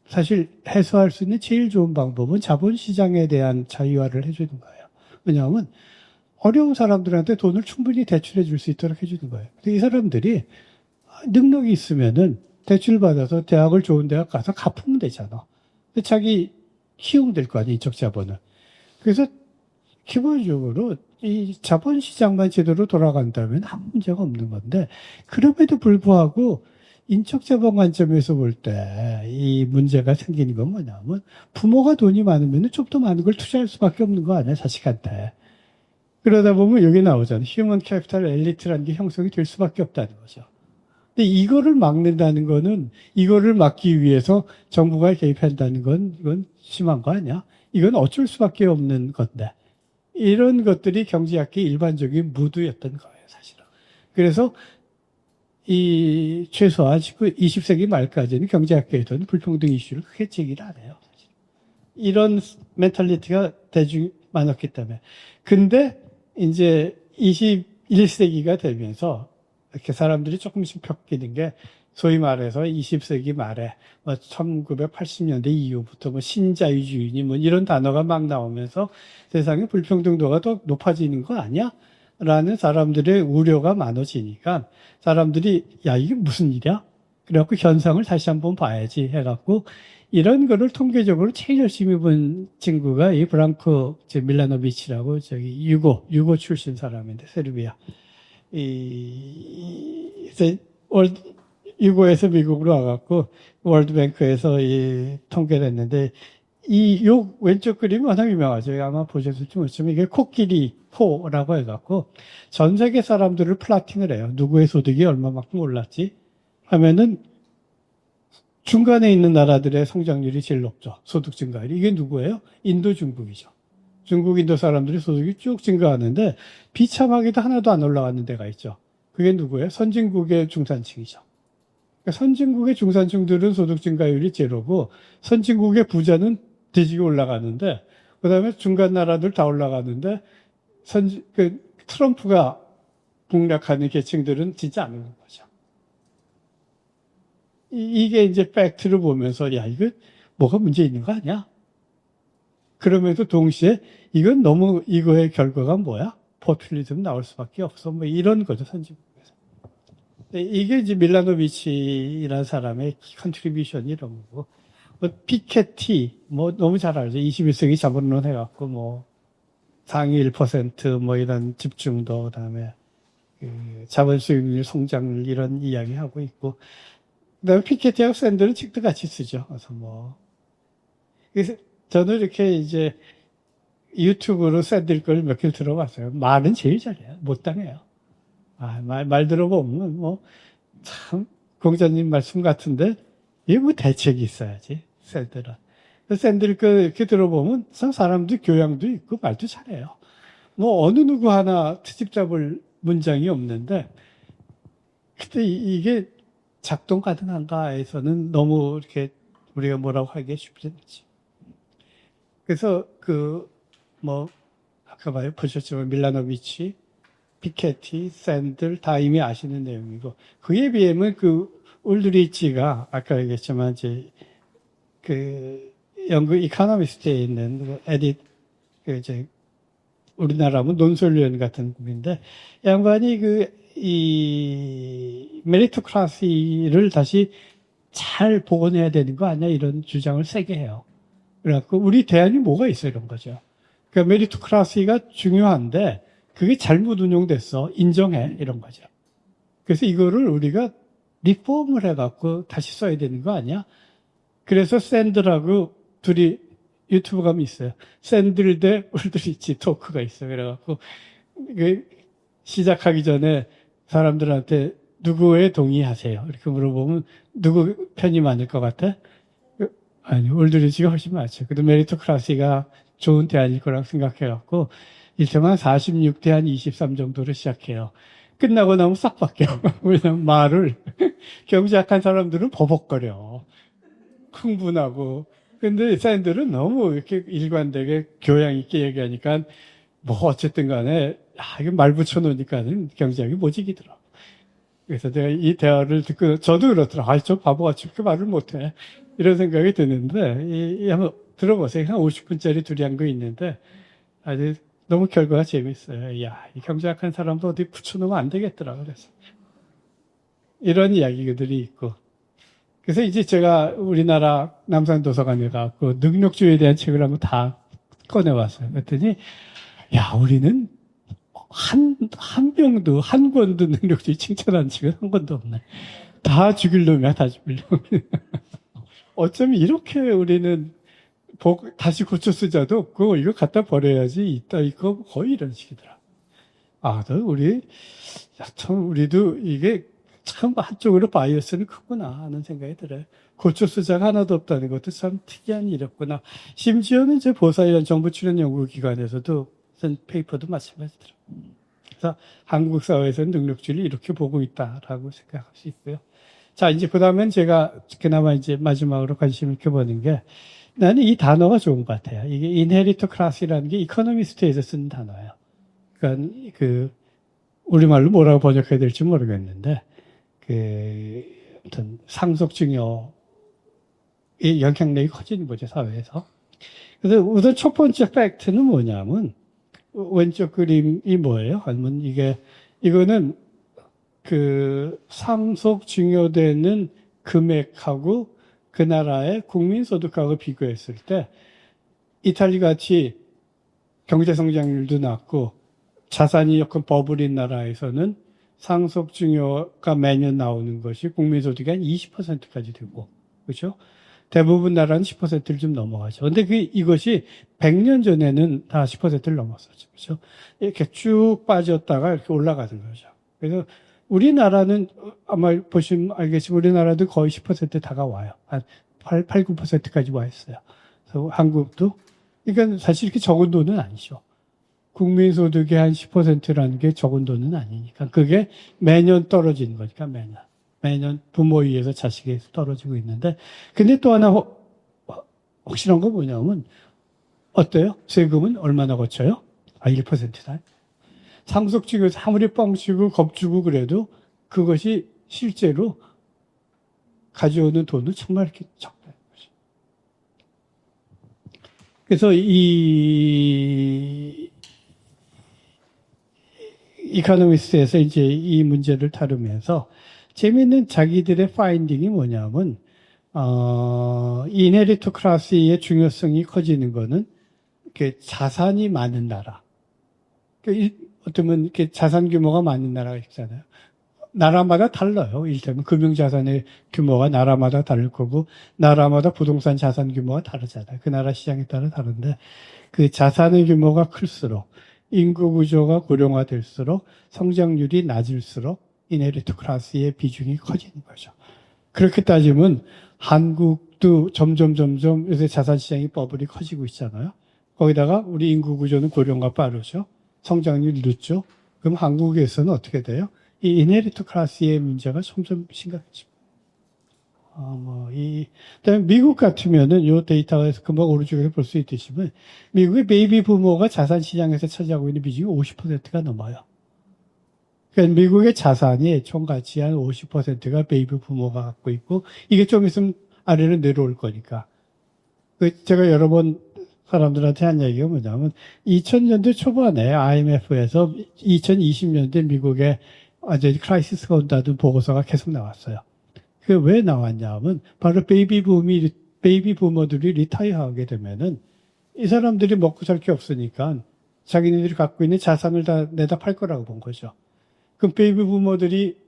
사실 해소할 수 있는 제일 좋은 방법은 자본시장에 대한 자유화를 해주는 거예요. 왜냐하면 어려운 사람들한테 돈을 충분히 대출해 줄 수 있도록 해주는 거예요. 근데 이 사람들이 능력이 있으면은 대출 받아서 대학을 좋은 대학 가서 갚으면 되잖아. 근데 자기 희용될 거 아니에요, 인적 자본은. 그래서 기본적으로 이 자본 시장만 제대로 돌아간다면 아무 문제가 없는 건데, 그럼에도 불구하고 인적 자본 관점에서 볼 때 이 문제가 생기는 건 뭐냐면, 부모가 돈이 많으면 좀 더 많은 걸 투자할 수밖에 없는 거 아니야, 자식한테. 그러다 보면 여기 나오잖아요. 휴먼 캐피탈 엘리트라는 게 형성이 될 수밖에 없다는 거죠. 근데 이거를 막는다는 거는, 이거를 막기 위해서 정부가 개입한다는 건, 이건 심한 거 아니야? 이건 어쩔 수밖에 없는 건데. 이런 것들이 경제학계의 일반적인 무드였던 거예요, 사실은. 그래서 이 최소한 20세기 말까지는 경제학계에서는 불평등 이슈를 크게 제기를 안 해요, 사실. 이런 멘탈리티가 대중이 많았기 때문에. 근데 이제 21세기가 되면서 이렇게 사람들이 조금씩 바뀌는 게, 소위 말해서 20세기 말에 1980년대 이후부터 신자유주의니 이런 단어가 막 나오면서 세상의 불평등도가 더 높아지는 거 아니야? 라는 사람들의 우려가 많아지니까 사람들이 야, 이게 무슨 일이야? 그래갖고 현상을 다시 한번 봐야지 해갖고, 이런 거를 통계적으로 제일 열심히 본 친구가 이 브랑코 밀라노비치라고 유고 출신 사람인데, 세르비아. 유고에서 미국으로 와갖고 월드뱅크에서 이 통계를 했는데, 요 왼쪽 그림이 워낙 유명하죠. 아마 보셨을지 모르지만 이게 코끼리 포라고 해갖고 전 세계 사람들을 플라팅을 해요. 누구의 소득이 얼마만큼 올랐지 하면은 중간에 있는 나라들의 성장률이 제일 높죠. 소득 증가율이. 이게 누구예요? 인도, 중국이죠. 중국, 인도 사람들이 소득이 쭉 증가하는데 비참하게도 하나도 안 올라가는 데가 있죠. 그게 누구예요? 선진국의 중산층이죠. 그러니까 선진국의 중산층들은 소득 증가율이 제로고 선진국의 부자는 뒤지게 올라가는데, 그 다음에 중간 나라들 다 올라가는데 트럼프가 공략하는 계층들은 진짜 안 오는 거죠. 이게 이제 팩트를 보면서 야, 이거 뭐가 문제 있는 거 아니야? 그러면서 동시에 이건 너무, 이거의 결과가 뭐야? 포퓰리즘 나올 수밖에 없어. 이런 거죠, 선진국에서. 이게 이제 밀라노비치라는 사람의 컨트리뷰션이 이런 거고, 피케티, 너무 잘 알죠. 21세기 자본론 해갖고, 상위 1%, 이런 집중도, 그 다음에, 자본 수익률, 성장률, 이런 이야기 하고 있고, 그 다음에 피케티하고 샌들은 책도 같이 쓰죠. 그래서 저는 이렇게 이제 유튜브로 샌들 걸 몇 개 들어봤어요. 말은 제일 잘해요. 못 당해요. 말 들어보면, 참, 공자님 말씀 같은데, 이게 대책이 있어야지, 샌들은. 샌들 이렇게 들어보면 사람도 교양도 있고 말도 잘해요. 어느 누구 하나 트집 잡을 문장이 없는데, 근데 이게 작동 가능한가에서는 너무 이렇게 우리가 뭐라고 하기가 쉽지 않지. 그래서 아까 보셨지만 밀라노비치, 피케티, 샌들 다 이미 아시는 내용이고, 그에 비하면 울드리치가 아까 얘기했지만 이제 영국 이코노미스트에 있는 이제 우리나라면 논설위원 같은 분인데, 양반이 이 메리토크라시를 다시 잘 복원해야 되는 거 아니야? 이런 주장을 세게 해요. 그래갖고 우리 대안이 뭐가 있어? 이런 거죠. 그러니까 메리토크라시가 중요한데 그게 잘못 운용됐어. 인정해. 이런 거죠. 그래서 이거를 우리가 리폼을 해갖고 다시 써야 되는 거 아니야? 그래서 샌들하고 둘이 유튜브 가면 있어요. 샌들 대 울드리치 토크가 있어요. 그래갖고 시작하기 전에 사람들한테 누구에 동의하세요? 이렇게 물어보면 누구 편이 많을 것 같아? 아니, 울드리치가 훨씬 많죠. 그래도 메리토크라시가 좋은 대안일 거라고 생각해갖고 일테면 46대 한 23 정도로 시작해요. 끝나고 나면 싹 바뀌어요. 왜냐면 말을 경제학한 사람들은 버벅거려. 흥분하고. 근데 샌들은 너무 이렇게 일관되게 교양 있게 얘기하니까 어쨌든 간에 이거 말 붙여놓으니까는 경제학이 못 이기더라고. 그래서 내가 이 대화를 듣고 저도 그렇더라고. 저 바보같이 그렇게 말을 못해. 이런 생각이 드는데 한번 들어보세요. 한 50분짜리 둘이 한 거 있는데 아주 너무 결과가 재밌어요. 야, 이 경제학한 사람도 어디 붙여놓으면 안 되겠더라. 그래서 이런 이야기들이 있고, 그래서 이제 제가 우리나라 남산도서관에 가고 능력주의에 대한 책을 한번 다 꺼내왔어요. 그랬더니, 야, 우리는 한 병도, 한 권도 능력주의 칭찬한 책은 한 권도 없네. 다 죽일 놈이야, 다 죽일 놈. 어쩌면 이렇게 우리는 다시 고쳐 쓰자도 없고, 이거 갖다 버려야지, 있다, 이거 거의 이런 식이더라. 참, 우리도 이게 참 한쪽으로 바이어스는 크구나 하는 생각이 들어요. 고쳐 쓰자가 하나도 없다는 것도 참 특이한 일이었구나. 심지어는 이제 보사연 정부 출연 연구기관에서도 쓴 페이퍼도 마찬가지더라고요. 그래서 한국 사회에서는 능력주의를 이렇게 보고 있다라고 생각할 수 있고요. 자, 이제 그 다음엔 제가 그나마 이제 마지막으로 관심을 켜보는 게 나는 이 단어가 좋은 것 같아요. 이게 인헤리토크라시라는 게 이코노미스트에서 쓴 단어예요. 그러니까 우리말로 뭐라고 번역해야 될지 모르겠는데 어떤 상속증여의 영향력이 커지는 거죠, 사회에서. 그래서 우선 첫 번째 팩트는 뭐냐면 왼쪽 그림이 뭐예요? 아니면 이거는 상속 증여되는 금액하고 그 나라의 국민소득하고 비교했을 때 이탈리 같이 경제성장률도 낮고 자산이 약간 버블인 나라에서는 상속 증여가 매년 나오는 것이 국민소득이 한 20%까지 되고, 그렇죠? 대부분 나라는 10%를 좀 넘어가죠. 근데 이것이 100년 전에는 다 10%를 넘었었죠. 그렇죠? 이렇게 쭉 빠졌다가 이렇게 올라가는 거죠. 그래서 우리나라는 아마 보시면 알겠지만 우리나라도 거의 10% 다가와요. 한 8, 9%까지 와 있어요. 그래서 한국도, 그러니까 사실 이렇게 적은 돈은 아니죠. 국민소득의 한 10%라는 게 적은 돈은 아니니까. 그게 매년 떨어지는 거니까, 매년 부모에 의해서 자식에서 떨어지고 있는데. 근데 또 하나 확실한 건 뭐냐면, 어때요? 세금은 얼마나 거쳐요? 1%다. 상속증여에서 아무리 뻥치고 겁주고 그래도 그것이 실제로 가져오는 돈은 정말 이렇게 적다는 거죠. 그래서 이코노미스트에서 이제 이 문제를 다루면서 재미있는 자기들의 파인딩이 뭐냐면, 이네리토크라시의 중요성이 커지는 거는 이렇게 자산이 많은 나라. 어쩌면 이렇게 자산 규모가 많은 나라가 있잖아요. 나라마다 달라요. 일테면 금융자산의 규모가 나라마다 다를 거고, 나라마다 부동산 자산 규모가 다르잖아요. 그 나라 시장에 따라 다른데, 그 자산의 규모가 클수록, 인구 구조가 고령화될수록, 성장률이 낮을수록, 이네리토크라시의 비중이 커지는 거죠. 그렇게 따지면, 한국도 점점 요새 자산 시장이 버블이 커지고 있잖아요. 거기다가 우리 인구 구조는 고령화 빠르죠. 성장률이 늦죠. 그럼 한국에서는 어떻게 돼요? 이 이네리토크라시의 문제가 점점 심각해집니다. 그다음에 미국 같으면은 요 데이터에서 금방 오른쪽에서 볼 수 있듯이면 미국의 베이비 부모가 자산 시장에서 차지하고 있는 비중이 50%가 넘어요. 그러니까 미국의 자산이 총 가치 한 50%가 베이비 부모가 갖고 있고 이게 좀 있으면 아래로 내려올 거니까. 제가 여러 번 사람들한테 한 얘기가 뭐냐면 2000년대 초반에 IMF에서 2020년대 미국에 완전히 크라이시스가 온다는 보고서가 계속 나왔어요. 그게 왜 나왔냐면 바로 베이비 부모들이 리타이어하게 되면은 이 사람들이 먹고 살 게 없으니까 자기네들이 갖고 있는 자산을 다 내다 팔 거라고 본 거죠. 그럼 베이비 부모들이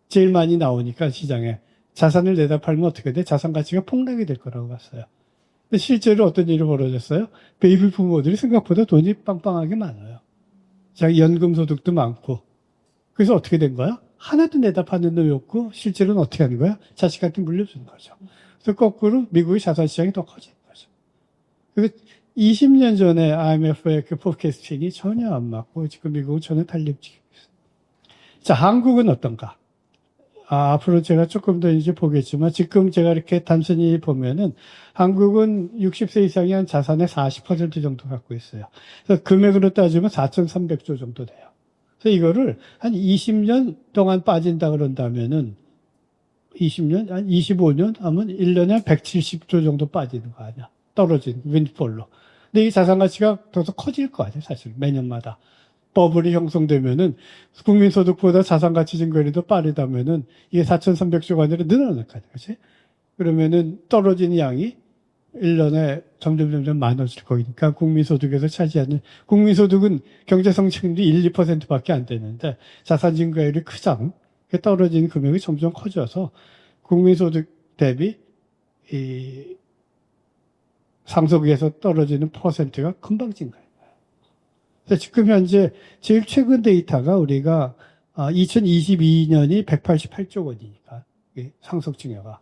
제일 많이 나오니까 시장에 자산을 내다 팔면 어떻게 돼? 자산 가치가 폭락이 될 거라고 봤어요. 근데 실제로 어떤 일이 벌어졌어요? 베이비 부모들이 생각보다 돈이 빵빵하게 많아요. 자기 연금 소득도 많고. 그래서 어떻게 된 거야? 하나도 내다 파는 놈이 없고 실제로는 어떻게 하는 거야? 자식한테 물려주는 거죠. 그래서 거꾸로 미국의 자산 시장이 더 커지는 거죠. 그래서 20년 전에 IMF의 그 포캐스팅이 전혀 안 맞고 지금 미국은 전혀 달리지고 있어요. 자, 한국은 어떤가? 앞으로 제가 조금 더 이제 보겠지만 지금 제가 이렇게 단순히 보면은 한국은 60세 이상이 한 자산의 40% 정도 갖고 있어요. 그래서 금액으로 따지면 4,300조 정도 돼요. 그래서 이거를 한 20년 동안 빠진다 그런다면은 20년, 한 25년 하면 1년에 한 170조 정도 빠지는 거 아니야. 떨어진 윈폴로. 근데 이 자산 가치가 더 커질 거 아니야, 사실. 매년마다. 버블이 형성되면은 국민소득보다 자산 가치 증가율이 더 빠르다면은 이게 4,300조가 아니라 늘어날 거 아니야, 그치? 그러면은 떨어지는 양이 1년에 점점 많아질 거니까 국민소득에서 차지하는, 국민소득은 경제성장률이 1, 2%밖에 안 되는데 자산 증가율이 크장 떨어지는 금액이 점점 커져서 국민소득 대비 이 상속에서 떨어지는 퍼센트가 금방 증가해요. 그래서 지금 현재 제일 최근 데이터가 우리가 2022년이 188조 원이니까 상속 증여가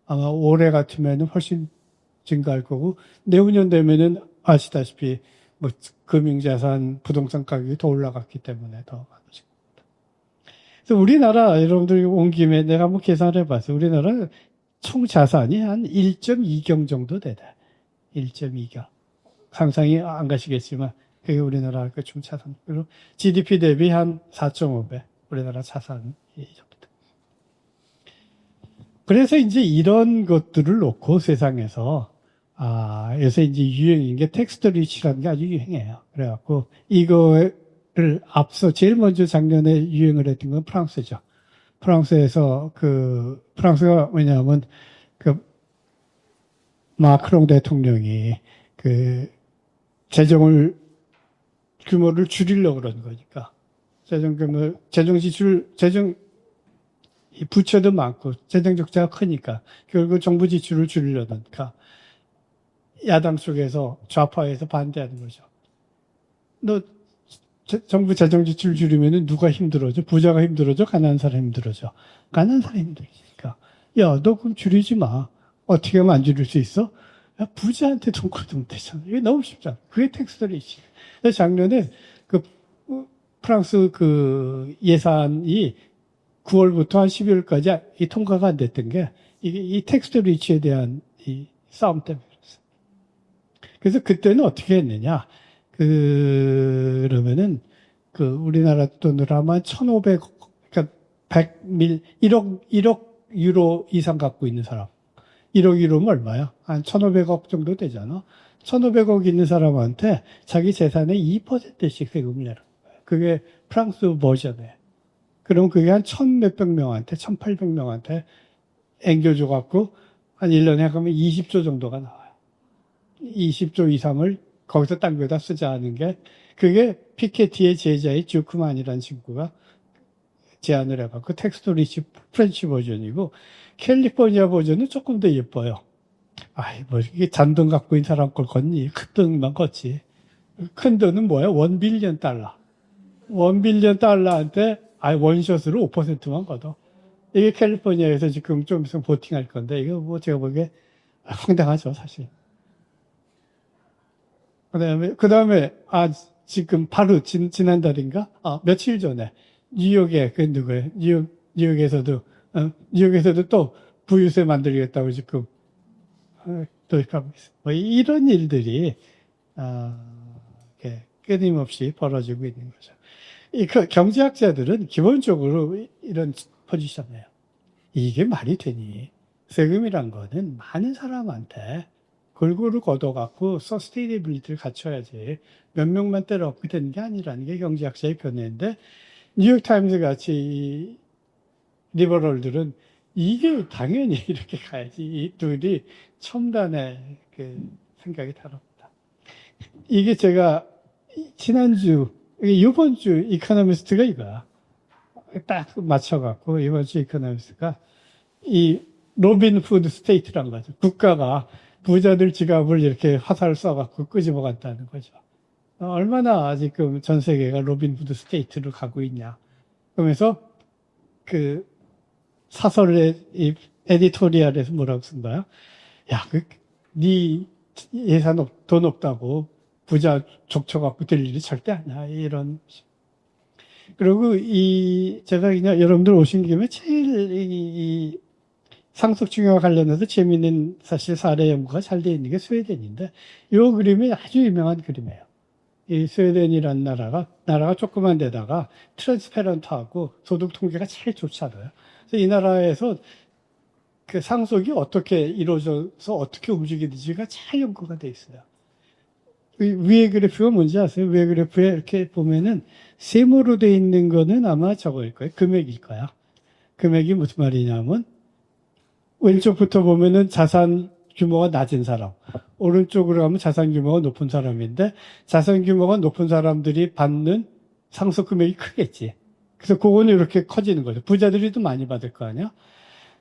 아마 올해 같으면 훨씬 증가할 거고 내후년 되면은 아시다시피 뭐 금융자산, 부동산 가격이 더 올라갔기 때문에 더 많아질 겁니다. 그래서 우리나라 여러분들 온 김에 내가 한번 계산을 해봤어요. 우리나라 총 자산이 한 1.2경 정도 되다. 1.2경. 상상이 안 가시겠지만 그게 우리나라 총 자산. 그리고 GDP 대비 한 4.5배. 우리나라 자산이 정도. 그래서 이제 이런 것들을 놓고 세상에서 요새 이제 유행인 게 텍스트 리치라는 게 아주 유행해요. 그래갖고 이거를 앞서 제일 먼저 작년에 유행을 했던 건 프랑스죠. 프랑스에서 프랑스가 왜냐하면 마크롱 대통령이 재정을 규모를 줄이려고 그런 거니까 재정 지출, 이 부채도 많고 재정 적자가 크니까 결국 정부 지출을 줄이려니까 야당 쪽에서 좌파에서 반대하는 거죠. 너 정부 재정 지출 줄이면은 누가 힘들어져? 부자가 힘들어져? 가난한 사람 힘들어져? 가난한 사람 힘들으니까 야, 너 그럼 줄이지 마. 어떻게 하면 안 줄일 수 있어? 야, 부자한테 돈 걷으면 되잖아. 이게 너무 쉽잖아. 그게 텍스트 리치. 작년에 프랑스 예산이 9월부터 한 12월까지 이 통과가 안 됐던 게 이게 이 텍스트 리치에 대한 이 싸움 때문에 그랬어요. 그래서 그때는 어떻게 했느냐? 그러면은 우리나라 돈으로 아마 1,500억, 그러니까 1억 유로 이상 갖고 있는 사람. 1억 유로면 얼마야? 한 1,500억 정도 되잖아. 1,500억 있는 사람한테 자기 재산의 2%씩 세금을 내는 거예요. 그게 프랑스 버전에. 그럼 그게 한 1,000몇백 명한테, 1,800명한테 앵겨줘갖고 한 1년에 그러면 20조 정도가 나와요. 20조 이상을 거기서 딴 데다 쓰자 하는 게 그게 피케티의 제자의 주크만이라는 친구가 제안을 해갖고 텍스트 리치 프렌치 버전이고 캘리포니아 버전은 조금 더 예뻐요. 뭐 이게 잔돈 갖고 있는 사람 걸 걷니? 큰 돈만 걷지. 큰 돈은 뭐야? 1빌리언 달러. 1빌리언 달러한테 원샷으로 5%만 걷어. 이게 캘리포니아에서 지금 좀 있으면 보팅할 건데 이거 뭐 제가 보기에 황당하죠, 사실. 그 다음에 지금 바로 지난달인가? 며칠 전에 뉴욕에 누구예요? 뉴욕에서도 또 부유세 만들겠다고 지금 도입하고 있어요. 뭐 이런 일들이 끊임없이 벌어지고 있는 거죠. 경제학자들은 기본적으로 이런 포지션이에요. 이게 말이 되니? 세금이란 거는 많은 사람한테 골고루 걷어갖고 서스테이너빌리티를 갖춰야지 몇 명만 때려엎게 되는 게 아니라는 게 경제학자의 견해인데 뉴욕타임스 같이 리버럴들은 이게 당연히 이렇게 가야지. 이 둘이 첨단의 생각이 다릅니다. 이게 제가 이번 주 이코노미스트가 이거야. 딱 맞춰갖고 이번 주 이코노미스트가 이 로빈 후드 스테이트란 거죠. 국가가 부자들 지갑을 이렇게 화살을 쏴갖고 끄집어 간다는 거죠. 얼마나 지금 전 세계가 로빈 후드 스테이트를 가고 있냐. 그러면서 사설의 이 에디토리얼에서 뭐라고 쓴 거야? 야, 네 예산 돈 없다고 부자 족쳐갖고 될 일이 절대 아니야. 이런. 그리고 제가 그냥 여러분들 오신 김에 제일 이 상속증여와 관련해서 재미있는 사실 사례 연구가 잘 되어 있는 게 스웨덴인데 이 그림이 아주 유명한 그림이에요. 이 스웨덴이라는 나라가 조그만 데다가 트랜스페런트하고 소득 통계가 제일 좋잖아요. 그래서 이 나라에서 상속이 어떻게 이루어져서 어떻게 움직이는지가 잘 연구가 돼 있어요. 위에 그래프가 뭔지 아세요? 위에 그래프에 이렇게 보면은 세모로 돼 있는 거는 아마 저거일 거예요. 금액일 거야. 금액이 무슨 말이냐면 왼쪽부터 보면은 자산 규모가 낮은 사람, 오른쪽으로 가면 자산 규모가 높은 사람인데 자산 규모가 높은 사람들이 받는 상속 금액이 크겠지. 그래서 그거는 이렇게 커지는 거죠. 부자들이 더 많이 받을 거 아니야?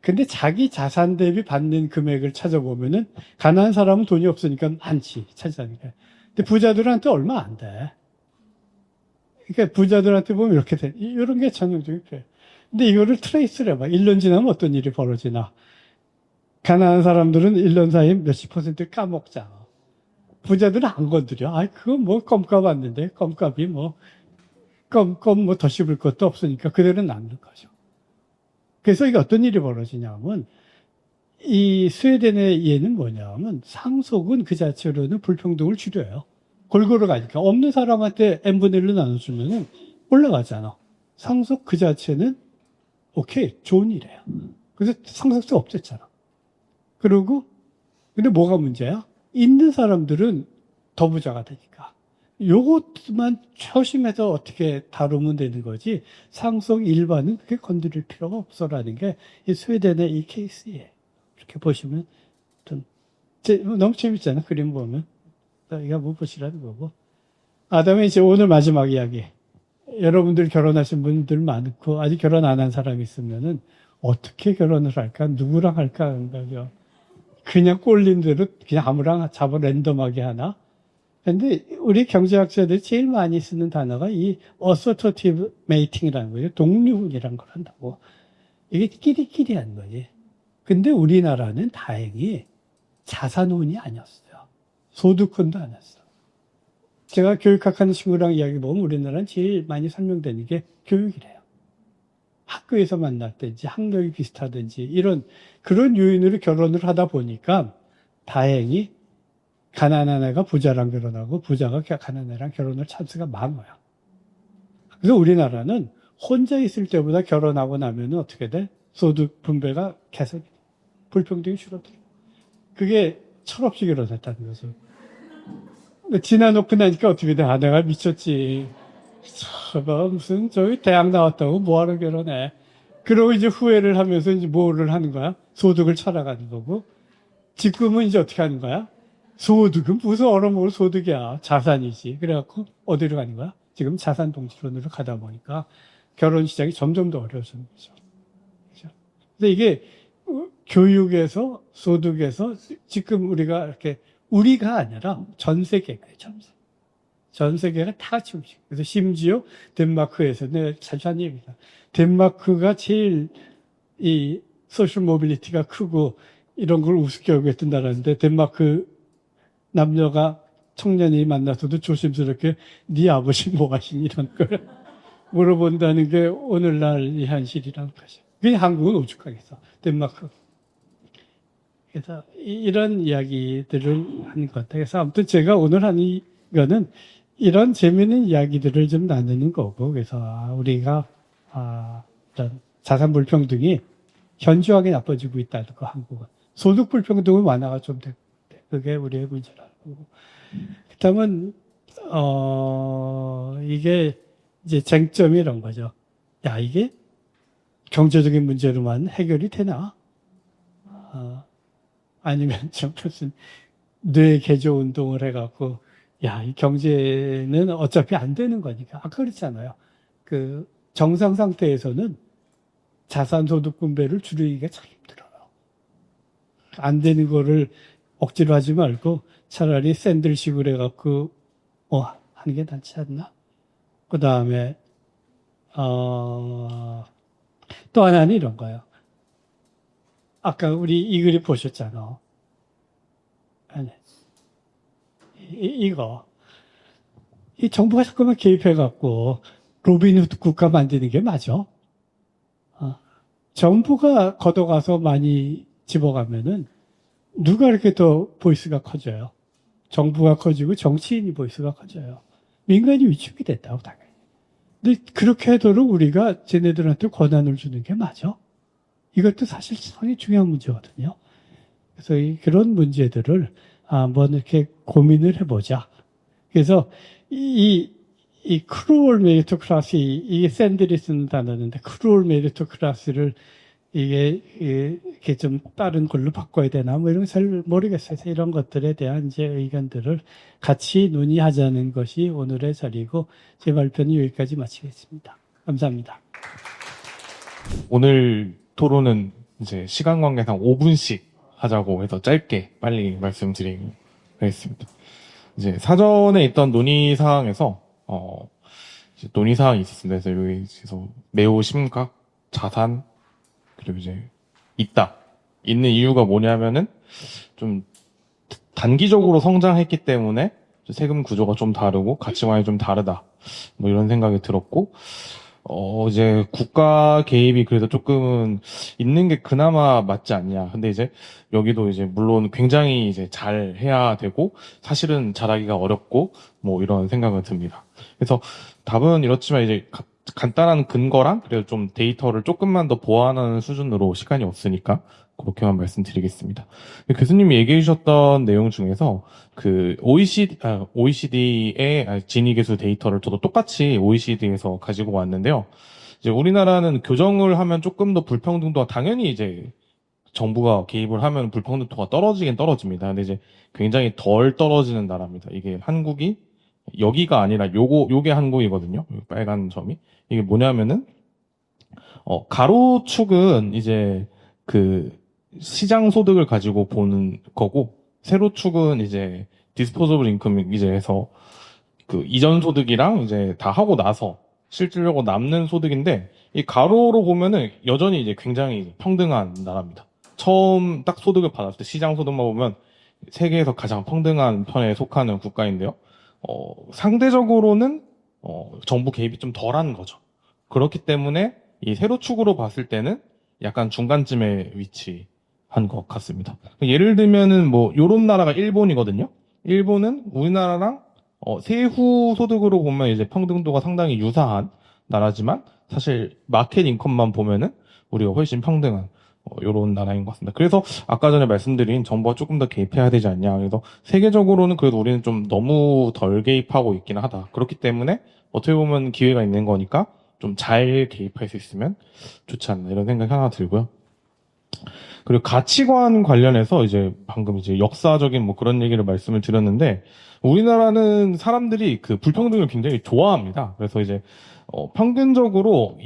근데 자기 자산 대비 받는 금액을 찾아보면은 가난한 사람은 돈이 없으니까 많지, 차지하니까. 근데 부자들한테 얼마 안 돼. 그러니까 부자들한테 보면 이렇게 돼. 이런 게 전형적인 표현. 근데 이거를 트레이스를 해봐. 1년 지나면 어떤 일이 벌어지나. 가난한 사람들은 1년 사이에 몇십 퍼센트 까먹잖아. 부자들은 안 건드려. 아이, 그거 뭐 껌값 왔는데, 껌값이 뭐, 껌 뭐 더 씹을 것도 없으니까 그대로 남는 거죠. 그래서 이게 어떤 일이 벌어지냐면, 이 스웨덴의 예는 뭐냐면, 상속은 그 자체로는 불평등을 줄여요. 골고루 가니까. 없는 사람한테 n분의 1로 나눠주면은 올라가잖아. 상속 그 자체는 오케이, 좋은 일이에요. 그래서 상속세 없앴잖아. 그리고, 근데 뭐가 문제야? 있는 사람들은 더 부자가 되니까. 요것만 초심해서 어떻게 다루면 되는 거지, 상속 일반은 그렇게 건드릴 필요가 없어라는 게 이 스웨덴의 이 케이스예요. 이렇게 보시면 좀, 너무 재밌잖아, 그림 보면. 이거 한번 보시라는 거고. 다음에 이제 오늘 마지막 이야기. 여러분들 결혼하신 분들 많고, 아직 결혼 안 한 사람이 있으면은, 어떻게 결혼을 할까? 누구랑 할까? 하는 거죠. 그냥 꼴린 대로 그냥 아무랑 잡아 랜덤하게 하나? 근데 우리 경제학자들이 제일 많이 쓰는 단어가 이 assortative mating이라는 거예요. 독립이라는 걸 한다고. 이게 끼리끼리 하는 거지. 근데 우리나라는 다행히 자산혼이 아니었어요. 소득혼도 아니었어. 제가 교육학하는 친구랑 이야기 보면 우리나라는 제일 많이 설명되는 게 교육이래요. 학교에서 만났든지 학력이 비슷하든지 이런 그런 요인으로 결혼을 하다 보니까 다행히 가난한 애가 부자랑 결혼하고 부자가 가난한 애랑 결혼할 찬스가 많아요. 그래서 우리나라는 혼자 있을 때보다 결혼하고 나면 어떻게 돼? 소득 분배가 개선이 돼. 불평등이 줄어들어. 그게 철없이 결혼했다는 거죠. 지나놓고 나니까 어떻게 돼? 내가 미쳤지. 무슨 저기 대학 나왔다고 뭐하러 결혼해? 그러고 이제 후회를 하면서 이제 뭐를 하는 거야? 소득을 찾아가는 거고. 지금은 이제 어떻게 하는 거야? 소득은 무슨 얼어먹을 소득이야. 자산이지. 그래갖고 어디로 가는 거야? 지금 자산 동지론으로 가다 보니까 결혼 시작이 점점 더 어려워지는 거죠. 그렇죠? 근데 이게 교육에서 소득에서 지금 우리가 이렇게 우리가 아니라 전 세계가 전 세계가 다 같이 움직여요. 그래서 심지어 덴마크에서 내가 자주 하는 얘기입니다. 덴마크가 제일 이 소셜 모빌리티가 크고 이런 걸 우습게 여겼던 나라인데 덴마크 남녀가 청년이 만나서도 조심스럽게 네 아버지 뭐 하시니 이런 걸 물어본다는 게 오늘날 현실이라는 거죠. 그냥 한국은 오죽하겠어. 덴마크. 그래서 이런 이야기들을 하는 것 같아요. 그래서 아무튼 제가 오늘 하는 거는 이런 재미있는 이야기들을 좀 나누는 거고, 그래서 우리가 이런 자산 불평등이 현저하게 나빠지고 있다는 거, 한국은. 소득 불평등은 완화가 좀 되고, 그게 우리의 문제라는 거고. 그다음은 이게 이제 쟁점이 이런 거죠. 야, 이게 경제적인 문제로만 해결이 되나? 아니면 좀 무슨 뇌 개조 운동을 해갖고, 야, 이 경제는 어차피 안 되는 거니까. 아까 그랬잖아요. 그 정상 상태에서는 자산 소득 분배를 줄이기가 참 힘들어요. 안 되는 거를 억지로 하지 말고 차라리 샌들식으로 해갖고 하는 게 낫지 않나? 그 다음에 또 하나는 이런 거예요. 아까 우리 이 그림 보셨잖아. 아니, 이거. 이 정부가 자꾸만 개입해갖고 로빈후드 국가 만드는 게 맞아? 정부가 걷어가서 많이 집어가면은 누가 이렇게 더 보이스가 커져요? 정부가 커지고 정치인이 보이스가 커져요. 민간이 위축이 됐다고 당연히. 근데 그렇게 하도록 우리가 쟤네들한테 권한을 주는 게 맞아? 이것도 사실 상당히 중요한 문제거든요. 그래서 그런 문제들을 한번 이렇게 고민을 해보자. 그래서 이 크루얼 메리토크라시, 이게 샌들이 쓰는 단어인데, 크루얼 메리토크라시를 이게 좀 다른 걸로 바꿔야 되나 뭐 이런 거 잘 모르겠어요. 그래서 이런 것들에 대한 이제 의견들을 같이 논의하자는 것이 오늘의 자리고 제 발표는 여기까지 마치겠습니다. 감사합니다. 오늘 토론은 이제 시간 관계상 5분씩 하자고 해서 짧게 빨리 말씀드리겠습니다. 이제 사전에 있던 논의 사항에서 이제 논의 사항이 있었습니다. 그래서 여기서 매우 심각, 자산, 그리고 이제 있는 이유가 뭐냐면은 좀 단기적으로 성장했기 때문에 세금 구조가 좀 다르고 가치관이 좀 다르다. 뭐 이런 생각이 들었고, 이제 국가 개입이 그래도 조금은 있는 게 그나마 맞지 않냐. 근데 이제 여기도 이제 물론 굉장히 이제 잘 해야 되고 사실은 잘하기가 어렵고 뭐 이런 생각은 듭니다. 그래서 답은 이렇지만 이제 간단한 근거랑 그래도 좀 데이터를 조금만 더 보완하는 수준으로 시간이 없으니까 그렇게만 말씀드리겠습니다. 교수님이 얘기해 주셨던 내용 중에서 그 OECD의 진위계수 데이터를 저도 똑같이 OECD에서 가지고 왔는데요. 이제 우리나라는 교정을 하면 조금 더 불평등도가 당연히 이제 정부가 개입을 하면 불평등도가 떨어지긴 떨어집니다. 근데 이제 굉장히 덜 떨어지는 나라입니다. 이게 한국이 여기가 아니라 요게 한국이거든요. 빨간 점이. 이게 뭐냐면은 가로축은 이제 그 시장 소득을 가지고 보는 거고 세로축은 이제 디스포저블 인컴 이제 해서 그 이전 소득이랑 이제 다 하고 나서 실질적으로 남는 소득인데 이 가로로 보면은 여전히 이제 굉장히 평등한 나라입니다. 처음 딱 소득을 받았을 때 시장 소득만 보면 세계에서 가장 평등한 편에 속하는 국가인데요. 상대적으로는 정부 개입이 좀 덜한 거죠. 그렇기 때문에 이 세로축으로 봤을 때는 약간 중간쯤에 위치한 것 같습니다. 예를 들면은 뭐 요런 나라가 일본이거든요. 일본은 우리나라랑 세후 소득으로 보면 이제 평등도가 상당히 유사한 나라지만 사실 마켓 인컴만 보면은 우리가 훨씬 평등한 요런 나라인 것 같습니다. 그래서 아까 전에 말씀드린 정부가 조금 더 개입해야 되지 않냐. 그래서 세계적으로는 그래도 우리는 좀 너무 덜 개입하고 있기는 하다. 그렇기 때문에 어떻게 보면 기회가 있는 거니까 좀 잘 개입할 수 있으면 좋지 않나 이런 생각이 하나 들고요. 그리고 가치관 관련해서 이제 방금 이제 역사적인 뭐 그런 얘기를 말씀을 드렸는데 우리나라는 사람들이 그 불평등을 굉장히 좋아합니다. 그래서 이제 평균적으로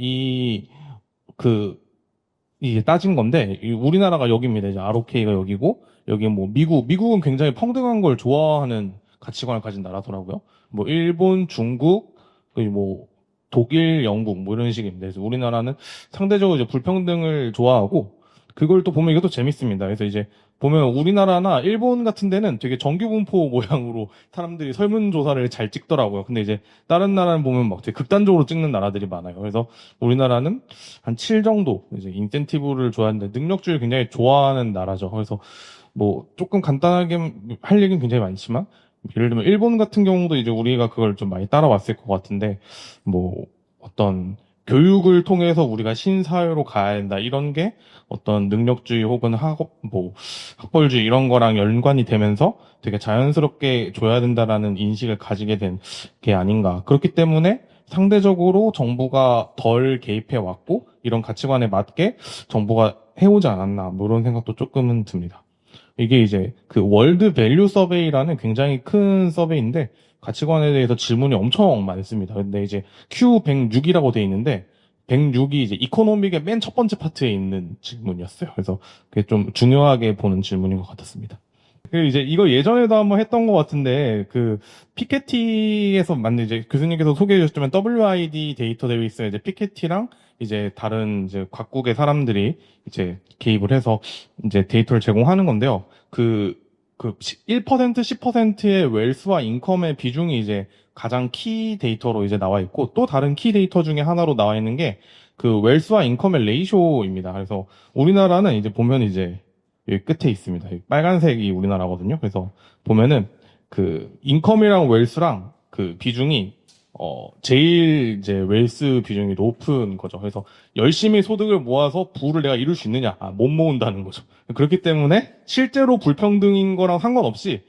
이게 따진 건데 우리나라가 여기입니다. 이제 ROK가 여기고 여기 뭐 미국은 굉장히 평등한 걸 좋아하는 가치관을 가진 나라더라고요. 뭐 일본, 중국, 그리고 뭐 독일, 영국 뭐 이런 식입니다. 그래서 우리나라는 상대적으로 이제 불평등을 좋아하고 그걸 또 보면 이것도 재밌습니다. 그래서 이제 보면 우리나라나 일본 같은 데는 되게 정규분포 모양으로 사람들이 설문조사를 잘 찍더라고요. 근데 이제 다른 나라는 보면 막 되게 극단적으로 찍는 나라들이 많아요. 그래서 우리나라는 한 7 정도 이제 인센티브를 좋아하는데 능력주의를 굉장히 좋아하는 나라죠. 그래서 뭐 조금 간단하게 할 얘기는 굉장히 많지만 예를 들면 일본 같은 경우도 이제 우리가 그걸 좀 많이 따라왔을 것 같은데 뭐 어떤 교육을 통해서 우리가 신사회로 가야 된다 이런 게 어떤 능력주의 혹은 학벌주의 이런 거랑 연관이 되면서 되게 자연스럽게 줘야 된다라는 인식을 가지게 된 게 아닌가. 그렇기 때문에 상대적으로 정부가 덜 개입해 왔고 이런 가치관에 맞게 정부가 해오지 않았나 뭐 이런 생각도 조금은 듭니다. 이게 이제 그 월드 밸류 서베이라는 굉장히 큰 서베이인데 가치관에 대해서 질문이 엄청 많습니다. 근데 이제 Q106이라고 돼 있는데 106이 이제 이코노믹의 맨 첫 번째 파트에 있는 질문이었어요. 그래서 그게 좀 중요하게 보는 질문인 것 같았습니다. 그리고 이제 이거 예전에도 한번 했던 것 같은데 그 피케티에서 맞는 이제 교수님께서 소개해 주셨지만 WID 데이터베이스에 이제 피케티랑 이제 다른 이제 각국의 사람들이 이제 개입을 해서 이제 데이터를 제공하는 건데요. 그 1%, 10%의 웰스와 인컴의 비중이 이제 가장 키 데이터로 이제 나와 있고 또 다른 키 데이터 중에 하나로 나와 있는 게 그 웰스와 인컴의 레이쇼입니다. 그래서 우리나라는 이제 보면 이제 여기 끝에 있습니다. 여기 빨간색이 우리나라거든요. 그래서 보면은 그 인컴이랑 웰스랑 그 비중이 제일 이제 웰스 비중이 높은 거죠. 그래서 열심히 소득을 모아서 부를 내가 이룰 수 있느냐? 못 모은다는 거죠. 그렇기 때문에 실제로 불평등인 거랑 상관없이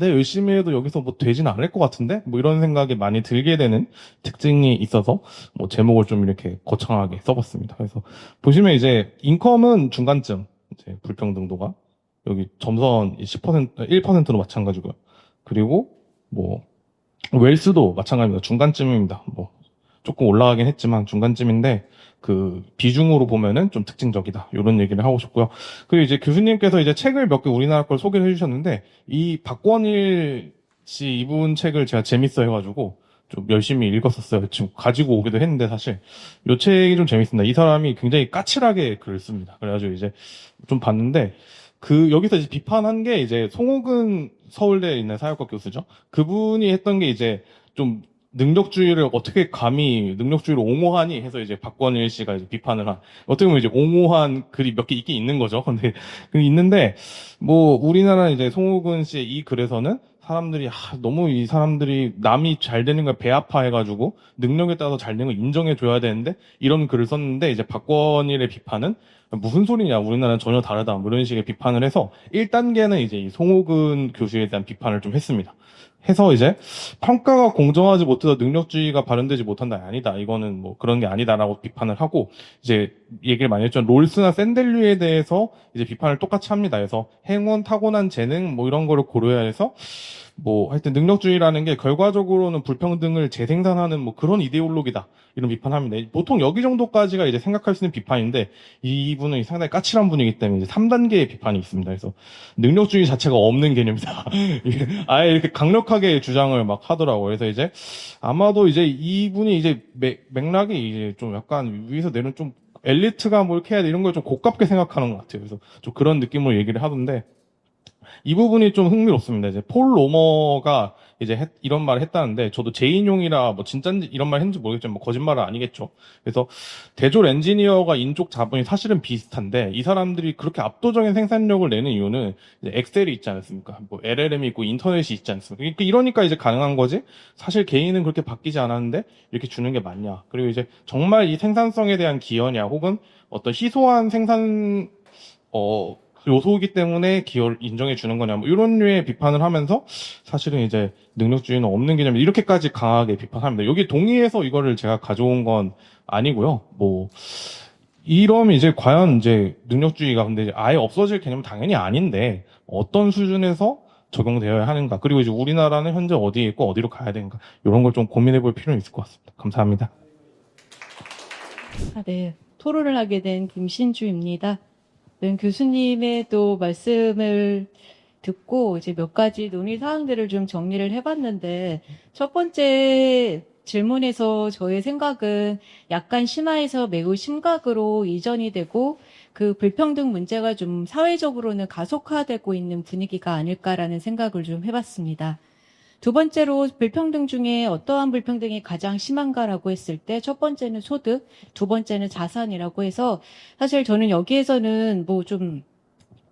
내가 열심히 해도 여기서 뭐 되진 않을 것 같은데? 뭐 이런 생각이 많이 들게 되는 특징이 있어서 뭐 제목을 좀 이렇게 거창하게 써봤습니다. 그래서 보시면 이제 인컴은 중간쯤, 이제 불평등도가 여기 점선 10%, 1%로 마찬가지고요. 그리고 뭐 웰스도 마찬가지입니다. 중간쯤입니다. 뭐 조금 올라가긴 했지만 중간쯤인데 그 비중으로 보면은 좀 특징적이다. 이런 얘기를 하고 싶고요. 그리고 이제 교수님께서 이제 책을 몇 개 우리나라 걸 소개를 해주셨는데 이 박권일 씨 이분 책을 제가 재밌어 해가지고 좀 열심히 읽었었어요. 지금 가지고 오기도 했는데 사실 이 책이 좀 재밌습니다. 이 사람이 굉장히 까칠하게 글을 씁니다. 그래가지고 이제 좀 봤는데 그 여기서 이제 비판한 게 이제 송옥은 서울대에 있는 사회학과 교수죠. 그분이 했던 게 이제 좀 능력주의를 어떻게 감히 능력주의를 옹호하니 해서 이제 박권일 씨가 이제 비판을 한 어떻게 보면 이제 옹호한 글이 몇 개 있긴 있는 거죠. 근데 있는데 뭐 우리나라 이제 송욱은 씨의 이 글에서는 사람들이 너무 이 사람들이 남이 잘 되는 걸 배아파해가지고 능력에 따라서 잘 되는 걸 인정해줘야 되는데 이런 글을 썼는데 이제 박권일의 비판은 무슨 소리냐 우리나라는 전혀 다르다 뭐 이런 식의 비판을 해서 1단계는 이제 이 송욱은 교수에 대한 비판을 좀 했습니다. 해서 이제 평가가 공정하지 못해서 능력주의가 발현되지 못한다 아니다 이거는 뭐 그런 게 아니다라고 비판을 하고 이제 얘기를 많이 했죠. 롤스나 샌델류에 대해서 이제 비판을 똑같이 합니다. 그래서 행운, 타고난 재능 뭐 이런 거를 고려해야 해서 뭐 하여튼 능력주의라는 게 결과적으로는 불평등을 재생산하는 뭐 그런 이데올로기다 이런 비판합니다. 보통 여기 정도까지가 이제 생각할 수 있는 비판인데 이분은 상당히 까칠한 분이기 때문에 이제 3단계의 비판이 있습니다. 그래서 능력주의 자체가 없는 개념이다. 아예 이렇게 강력하게 주장을 막 하더라고요. 그래서 이제 아마도 이제 이분이 이제 맥락이 이제 좀 약간 위에서 내려온 좀 엘리트가 뭐 이렇게 해야 돼 이런 걸 좀 고깝게 생각하는 것 같아요. 그래서 좀 그런 느낌으로 얘기를 하던데 이 부분이 좀 흥미롭습니다. 이제 폴 로머가 이제 이런 말을 했다는데 저도 제 인용이라 뭐 진짠지 이런 말 했는지 모르겠지만 뭐 거짓말은 아니겠죠. 그래서 대졸 엔지니어가 인적 자본이 사실은 비슷한데 이 사람들이 그렇게 압도적인 생산력을 내는 이유는 이제 엑셀이 있지 않습니까? 뭐 LLM이 있고 인터넷이 있지 않습니까? 이러니까 이제 가능한 거지. 사실 개인은 그렇게 바뀌지 않았는데 이렇게 주는 게 맞냐? 그리고 이제 정말 이 생산성에 대한 기여냐 혹은 어떤 희소한 생산 요소이기 때문에 기여를 인정해 주는 거냐, 뭐, 이런 류의 비판을 하면서, 사실은 이제, 능력주의는 없는 개념이 이렇게까지 강하게 비판합니다. 여기 동의해서 이거를 제가 가져온 건 아니고요. 뭐, 이러면 이제, 과연 이제, 능력주의가 근데 이제 아예 없어질 개념은 당연히 아닌데, 어떤 수준에서 적용되어야 하는가, 그리고 이제 우리나라는 현재 어디에 있고 어디로 가야 되는가, 이런 걸 좀 고민해 볼 필요는 있을 것 같습니다. 감사합니다. 네. 토론을 하게 된 김신주입니다. 교수님의 또 말씀을 듣고 이제 몇 가지 논의 사항들을 좀 정리를 해봤는데 첫 번째 질문에서 저의 생각은 약간 심화해서 매우 심각으로 이전이 되고 그 불평등 문제가 좀 사회적으로는 가속화되고 있는 분위기가 아닐까라는 생각을 좀 해봤습니다. 두 번째로 불평등 중에 어떠한 불평등이 가장 심한가라고 했을 때 첫 번째는 소득, 두 번째는 자산이라고 해서 사실 저는 여기에서는 뭐 좀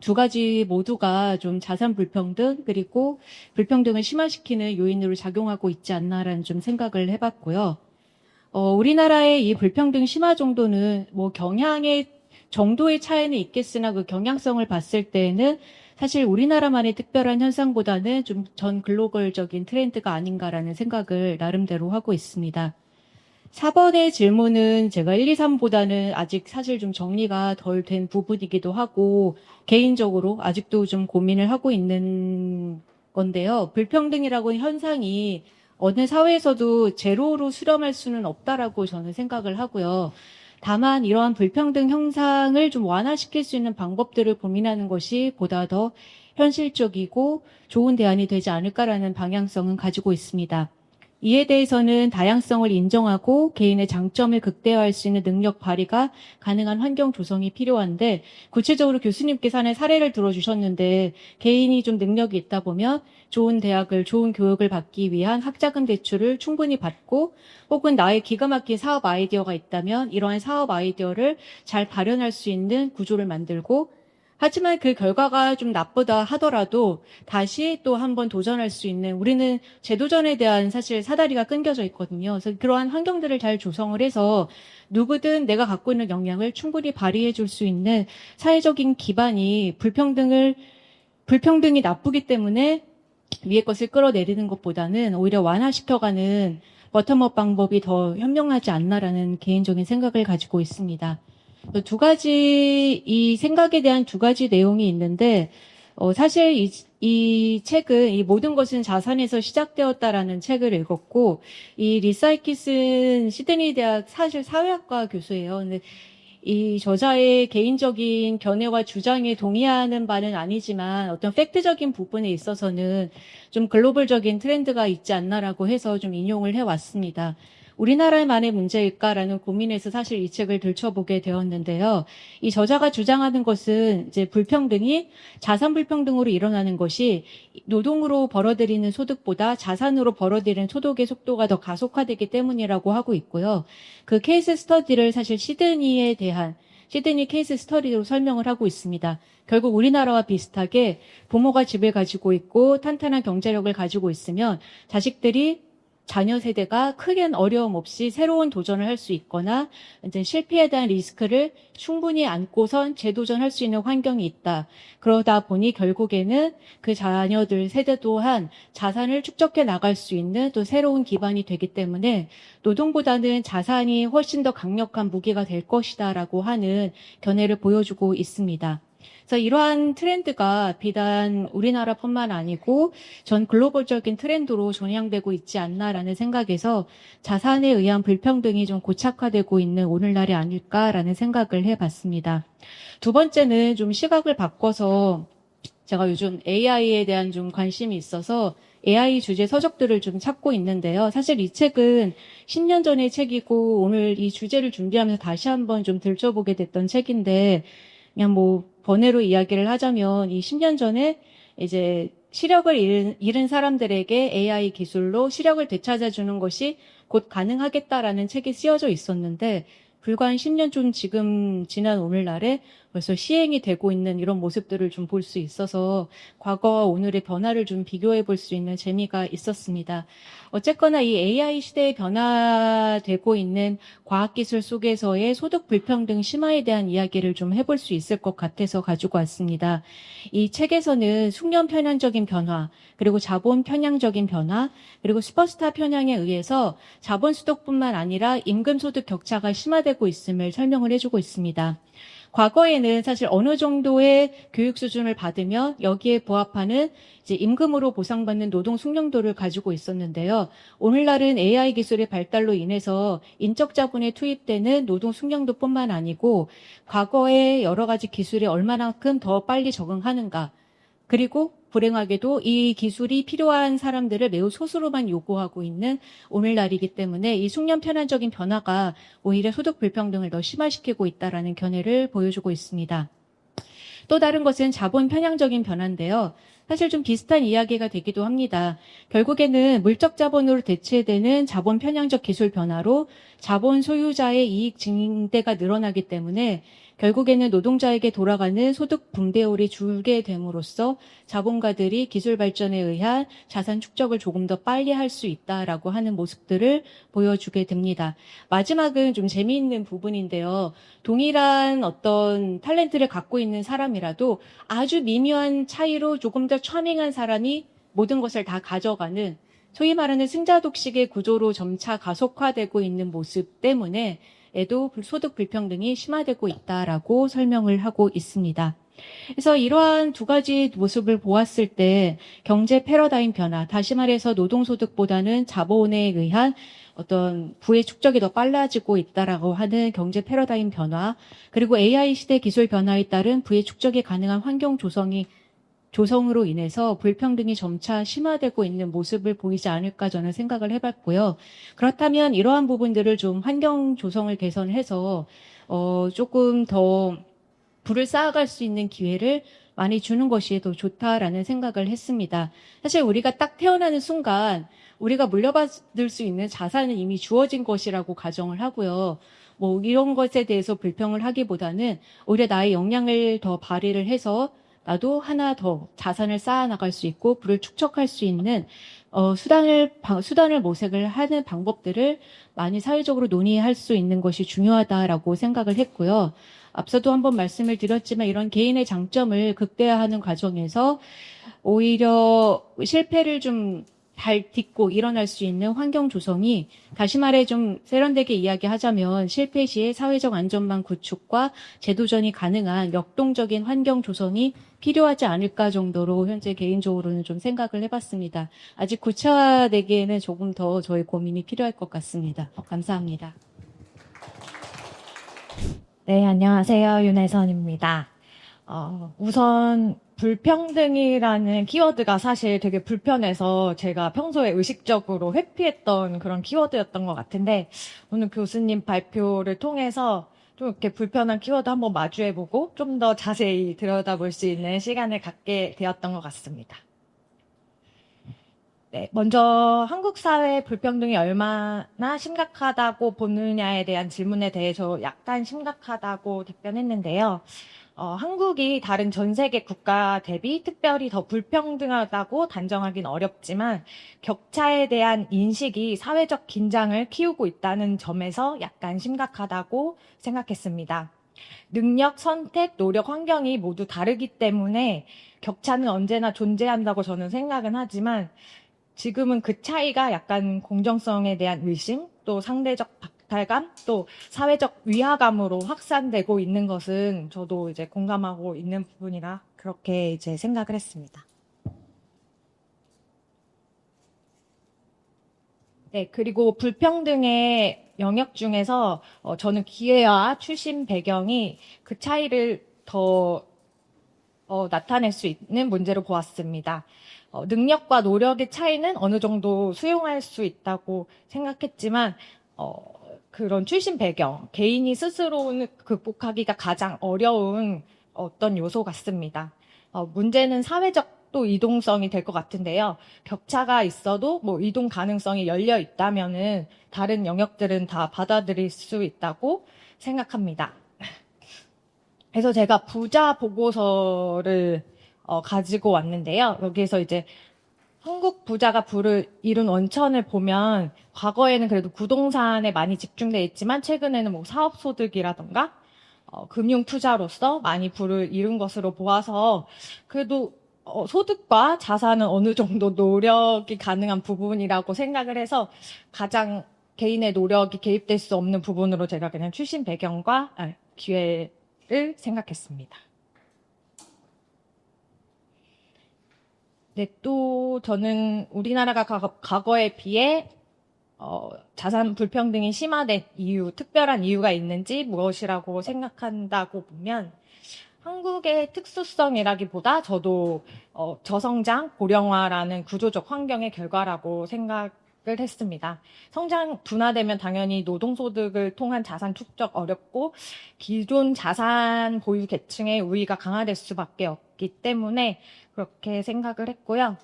두 가지 모두가 좀 자산 불평등 그리고 불평등을 심화시키는 요인으로 작용하고 있지 않나라는 좀 생각을 해봤고요. 우리나라의 이 불평등 심화 정도는 뭐 경향의 정도의 차이는 있겠으나 그 경향성을 봤을 때에는 사실 우리나라만의 특별한 현상보다는 좀 전 글로벌적인 트렌드가 아닌가라는 생각을 나름대로 하고 있습니다. 4번의 질문은 제가 1, 2, 3보다는 아직 사실 좀 정리가 덜 된 부분이기도 하고 개인적으로 아직도 좀 고민을 하고 있는 건데요. 불평등이라고 현상이 어느 사회에서도 제로로 수렴할 수는 없다라고 저는 생각을 하고요. 다만 이러한 불평등 형상을 좀 완화시킬 수 있는 방법들을 고민하는 것이 보다 더 현실적이고 좋은 대안이 되지 않을까라는 방향성은 가지고 있습니다. 이에 대해서는 다양성을 인정하고 개인의 장점을 극대화할 수 있는 능력 발휘가 가능한 환경 조성이 필요한데 구체적으로 교수님께서 하는 사례를 들어주셨는데 개인이 좀 능력이 있다 보면 좋은 대학을 좋은 교육을 받기 위한 학자금 대출을 충분히 받고 혹은 나의 기가 막힌 사업 아이디어가 있다면 이러한 사업 아이디어를 잘 발현할 수 있는 구조를 만들고 하지만 그 결과가 좀 나쁘다 하더라도 다시 또 한번 도전할 수 있는 우리는 재도전에 대한 사실 사다리가 끊겨져 있거든요. 그래서 그러한 환경들을 잘 조성을 해서 누구든 내가 갖고 있는 역량을 충분히 발휘해 줄 수 있는 사회적인 기반이 불평등이 나쁘기 때문에 위에 것을 끌어내리는 것보다는 오히려 완화시켜가는 버텀업 방법이 더 현명하지 않나라는 개인적인 생각을 가지고 있습니다. 이 생각에 대한 두 가지 내용이 있는데, 사실 이 책은 이 모든 것은 자산에서 시작되었다라는 책을 읽었고, 이 리사이킷은 시드니 대학 사실 사회학과 교수예요. 근데 이 저자의 개인적인 견해와 주장에 동의하는 바는 아니지만 어떤 팩트적인 부분에 있어서는 좀 글로벌적인 트렌드가 있지 않나라고 해서 좀 인용을 해왔습니다. 우리나라만의 문제일까라는 고민에서 사실 이 책을 들춰보게 되었는데요. 이 저자가 주장하는 것은 이제 불평등이 자산 불평등으로 일어나는 것이 노동으로 벌어들이는 소득보다 자산으로 벌어들이는 소득의 속도가 더 가속화되기 때문이라고 하고 있고요. 그 케이스 스터디를 사실 시드니 케이스 스터디로 설명을 하고 있습니다. 결국 우리나라와 비슷하게 부모가 집을 가지고 있고 탄탄한 경제력을 가지고 있으면 자녀 세대가 크게 어려움 없이 새로운 도전을 할 수 있거나 이제 실패에 대한 리스크를 충분히 안고선 재도전할 수 있는 환경이 있다. 그러다 보니 결국에는 그 자녀들 세대 또한 자산을 축적해 나갈 수 있는 또 새로운 기반이 되기 때문에 노동보다는 자산이 훨씬 더 강력한 무기가 될 것이다라고 하는 견해를 보여주고 있습니다. 그래서 이러한 트렌드가 비단 우리나라뿐만 아니고 전 글로벌적인 트렌드로 전향되고 있지 않나라는 생각에서 자산에 의한 불평등이 좀 고착화되고 있는 오늘날이 아닐까라는 생각을 해봤습니다. 두 번째는 좀 시각을 바꿔서 제가 요즘 AI에 대한 좀 관심이 있어서 AI 주제 서적들을 좀 찾고 있는데요. 사실 이 책은 10년 전의 책이고 오늘 이 주제를 준비하면서 다시 한번 좀 들춰보게 됐던 책인데 그냥 번외로 이야기를 하자면 이 10년 전에 이제 시력을 잃은 사람들에게 AI 기술로 시력을 되찾아주는 것이 곧 가능하겠다라는 책이 쓰여져 있었는데 불과 한 10년 좀 지금 지난 오늘날에 벌써 시행이 되고 있는 이런 모습들을 좀 볼 수 있어서 과거와 오늘의 변화를 좀 비교해 볼 수 있는 재미가 있었습니다. 어쨌거나 이 AI 시대에 변화되고 있는 과학기술 속에서의 소득 불평등 심화에 대한 이야기를 좀 해볼 수 있을 것 같아서 가지고 왔습니다. 이 책에서는 숙련 편향적인 변화, 그리고 자본 편향적인 변화, 그리고 슈퍼스타 편향에 의해서 자본 수득뿐만 아니라 임금 소득 격차가 심화되고 있음을 설명을 해주고 있습니다. 과거에는 사실 어느 정도의 교육 수준을 받으면 여기에 부합하는 이제 임금으로 보상받는 노동 숙련도를 가지고 있었는데요. 오늘날은 AI 기술의 발달로 인해서 인적 자본에 투입되는 노동 숙련도뿐만 아니고 과거의 여러 가지 기술에 얼마만큼 더 빨리 적응하는가, 그리고 불행하게도 이 기술이 필요한 사람들을 매우 소수로만 요구하고 있는 오늘날이기 때문에 이 숙련 편향적인 변화가 오히려 소득 불평등을 더 심화시키고 있다는 견해를 보여주고 있습니다. 또 다른 것은 자본 편향적인 변화인데요. 사실 좀 비슷한 이야기가 되기도 합니다. 결국에는 물적 자본으로 대체되는 자본 편향적 기술 변화로 자본 소유자의 이익 증대가 늘어나기 때문에 결국에는 노동자에게 돌아가는 소득 분배율이 줄게 됨으로써 자본가들이 기술 발전에 의한 자산 축적을 조금 더 빨리 할 수 있다라고 하는 모습들을 보여주게 됩니다. 마지막은 좀 재미있는 부분인데요. 동일한 어떤 탤런트를 갖고 있는 사람이라도 아주 미묘한 차이로 조금 더 커닝한 사람이 모든 것을 다 가져가는 소위 말하는 승자독식의 구조로 점차 가속화되고 있는 모습 때문에 에도 소득 불평등이 심화되고 있다라고 설명을 하고 있습니다. 그래서 이러한 두 가지 모습을 보았을 때 경제 패러다임 변화, 다시 말해서 노동소득보다는 자본에 의한 어떤 부의 축적이 더 빨라지고 있다라고 하는 경제 패러다임 변화, 그리고 AI 시대 기술 변화에 따른 부의 축적이 가능한 환경 조성으로 인해서 불평등이 점차 심화되고 있는 모습을 보이지 않을까 저는 생각을 해봤고요. 그렇다면 이러한 부분들을 좀 환경 조성을 개선해서 조금 더 부를 쌓아갈 수 있는 기회를 많이 주는 것이 더 좋다라는 생각을 했습니다. 사실 우리가 딱 태어나는 순간 우리가 물려받을 수 있는 자산은 이미 주어진 것이라고 가정을 하고요. 이런 것에 대해서 불평을 하기보다는 오히려 나의 역량을 더 발휘를 해서 나도 하나 더 자산을 쌓아나갈 수 있고 부를 축적할 수 있는 수단을 모색을 하는 방법들을 많이 사회적으로 논의할 수 있는 것이 중요하다라고 생각을 했고요. 앞서도 한번 말씀을 드렸지만 이런 개인의 장점을 극대화하는 과정에서 오히려 실패를 좀 잘 딛고 일어날 수 있는 환경 조성이, 다시 말해 좀 세련되게 이야기하자면 실패 시에 사회적 안전망 구축과 재도전이 가능한 역동적인 환경 조성이 필요하지 않을까 정도로 현재 개인적으로는 좀 생각을 해봤습니다. 아직 구체화되기에는 조금 더 저희 고민이 필요할 것 같습니다. 감사합니다. 네, 안녕하세요. 윤혜선입니다. 우선 불평등이라는 키워드가 사실 되게 불편해서 제가 평소에 의식적으로 회피했던 그런 키워드였던 것 같은데, 오늘 교수님 발표를 통해서 좀 이렇게 불편한 키워드 한번 마주해보고 좀 더 자세히 들여다볼 수 있는 시간을 갖게 되었던 것 같습니다. 네, 먼저 한국 사회 불평등이 얼마나 심각하다고 보느냐에 대한 질문에 대해서 약간 심각하다고 답변했는데요. 한국이 다른 전 세계 국가 대비 특별히 더 불평등하다고 단정하기는 어렵지만 격차에 대한 인식이 사회적 긴장을 키우고 있다는 점에서 약간 심각하다고 생각했습니다. 능력, 선택, 노력, 환경이 모두 다르기 때문에 격차는 언제나 존재한다고 저는 생각은 하지만 지금은 그 차이가 약간 공정성에 대한 의심, 또 상대적 박탈감, 또 사회적 위화감으로 확산되고 있는 것은 저도 이제 공감하고 있는 부분이라 그렇게 이제 생각을 했습니다. 네, 그리고 불평등의 영역 중에서 저는 기회와 출신 배경이 그 차이를 더 나타낼 수 있는 문제로 보았습니다. 능력과 노력의 차이는 어느 정도 수용할 수 있다고 생각했지만 그런 출신 배경, 개인이 스스로는 극복하기가 가장 어려운 어떤 요소 같습니다. 문제는 사회적 또 이동성이 될 것 같은데요. 격차가 있어도 뭐 이동 가능성이 열려 있다면은 다른 영역들은 다 받아들일 수 있다고 생각합니다. 그래서 제가 부자 보고서를 가지고 왔는데요. 여기에서 이제 한국 부자가 부를 이룬 원천을 보면 과거에는 그래도 부동산에 많이 집중되어 있지만 최근에는 뭐 사업소득이라던가 금융 투자로서 많이 부를 이룬 것으로 보아서 그래도 소득과 자산은 어느 정도 노력이 가능한 부분이라고 생각을 해서 가장 개인의 노력이 개입될 수 없는 부분으로 제가 그냥 출신 배경과 기회를 생각했습니다. 네, 또 저는 우리나라가 과거에 비해 자산 불평등이 심화된 이유, 특별한 이유가 있는지 무엇이라고 생각한다고 보면 한국의 특수성이라기보다 저도 저성장, 고령화라는 구조적 환경의 결과라고 생각을 했습니다. 성장 둔화되면 당연히 노동소득을 통한 자산 축적 어렵고 기존 자산 보유 계층의 우위가 강화될 수밖에 없기 때문에 그렇게 생각을 했고요.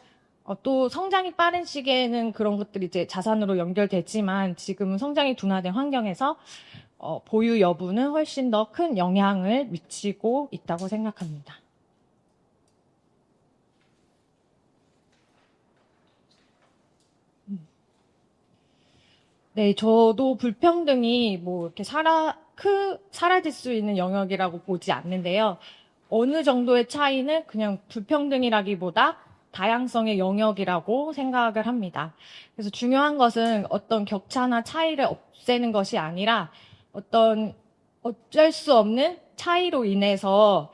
또 성장이 빠른 시기에는 그런 것들이 이제 자산으로 연결되지만 지금은 성장이 둔화된 환경에서 보유 여부는 훨씬 더 큰 영향을 미치고 있다고 생각합니다. 네, 저도 불평등이 뭐 이렇게 사라질 수 있는 영역이라고 보지 않는데요. 어느 정도의 차이는 그냥 불평등이라기보다 다양성의 영역이라고 생각을 합니다. 그래서 중요한 것은 어떤 격차나 차이를 없애는 것이 아니라 어떤 어쩔 수 없는 차이로 인해서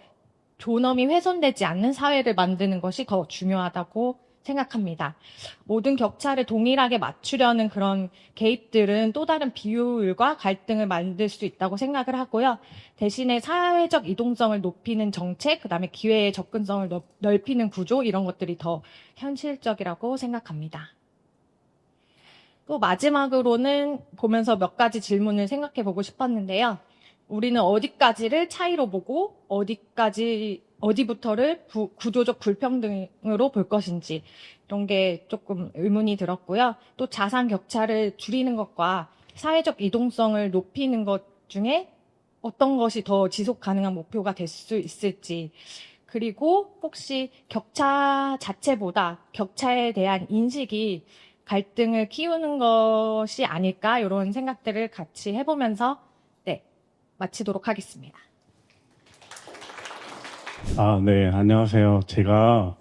존엄이 훼손되지 않는 사회를 만드는 것이 더 중요하다고 생각합니다. 모든 격차를 동일하게 맞추려는 그런 개입들은 또 다른 비효율과 갈등을 만들 수 있다고 생각을 하고요. 대신에 사회적 이동성을 높이는 정책, 그다음에 기회의 접근성을 넓히는 구조 이런 것들이 더 현실적이라고 생각합니다. 또 마지막으로는 보면서 몇 가지 질문을 생각해 보고 싶었는데요. 우리는 어디까지를 차이로 보고 어디부터를 구조적 불평등으로 볼 것인지 이런 게 조금 의문이 들었고요. 또 자산 격차를 줄이는 것과 사회적 이동성을 높이는 것 중에 어떤 것이 더 지속 가능한 목표가 될 수 있을지 그리고 혹시 격차 자체보다 격차에 대한 인식이 갈등을 키우는 것이 아닐까 이런 생각들을 같이 해보면서 네, 마치도록 하겠습니다. 아, 네, 안녕하세요. 제가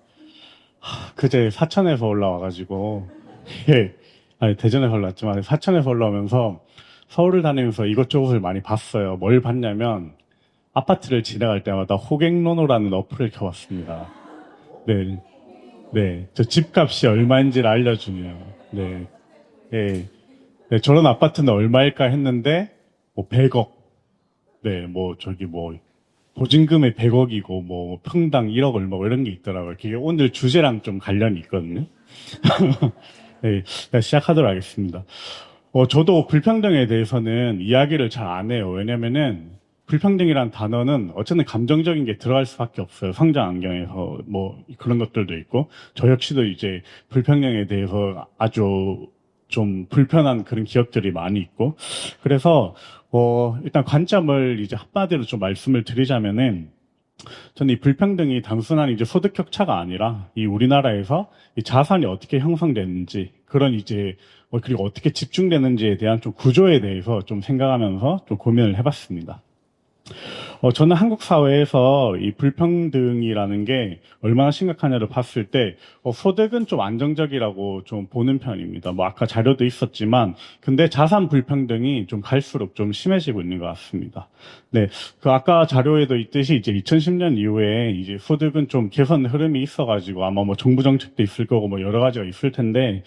그제 사천에서 올라와가지고, 예, 아니, 대전에서 올라왔지만 사천에서 올라오면서 서울을 다니면서 이것저것을 많이 봤어요. 뭘 봤냐면, 아파트를 지나갈 때마다 호갱노노라는 어플을 켜봤습니다. 네, 네, 저 집값이 얼마인지를 알려주네요. 네, 예, 네, 저런 아파트는 얼마일까 했는데, 뭐 100억, 네, 뭐 저기 뭐, 보증금이 100억이고 뭐 평당 1억 얼마 이런 게 있더라고요. 그게 오늘 주제랑 좀 관련이 있거든요. 네, 일단 시작하도록 하겠습니다. 저도 불평등에 대해서는 이야기를 잘 안 해요. 왜냐면은 불평등이란 단어는 어쨌든 감정적인 게 들어갈 수밖에 없어요. 성장 환경에서 뭐 그런 것들도 있고 저 역시도 이제 불평등에 대해서 아주 좀 불편한 그런 기억들이 많이 있고 그래서 일단 관점을 이제 한마디로 좀 말씀을 드리자면은, 저는 이 불평등이 단순한 이제 소득 격차가 아니라, 이 우리나라에서 이 자산이 어떻게 형성되는지, 그런 이제, 그리고 어떻게 집중되는지에 대한 좀 구조에 대해서 좀 생각하면서 좀 고민을 해봤습니다. 저는 한국 사회에서 이 불평등이라는 게 얼마나 심각하냐를 봤을 때, 소득은 좀 안정적이라고 좀 보는 편입니다. 뭐 아까 자료도 있었지만, 근데 자산 불평등이 좀 갈수록 좀 심해지고 있는 것 같습니다. 네. 그 아까 자료에도 있듯이 이제 2010년 이후에 이제 소득은 좀 개선 흐름이 있어가지고 아마 뭐 정부 정책도 있을 거고 뭐 여러 가지가 있을 텐데,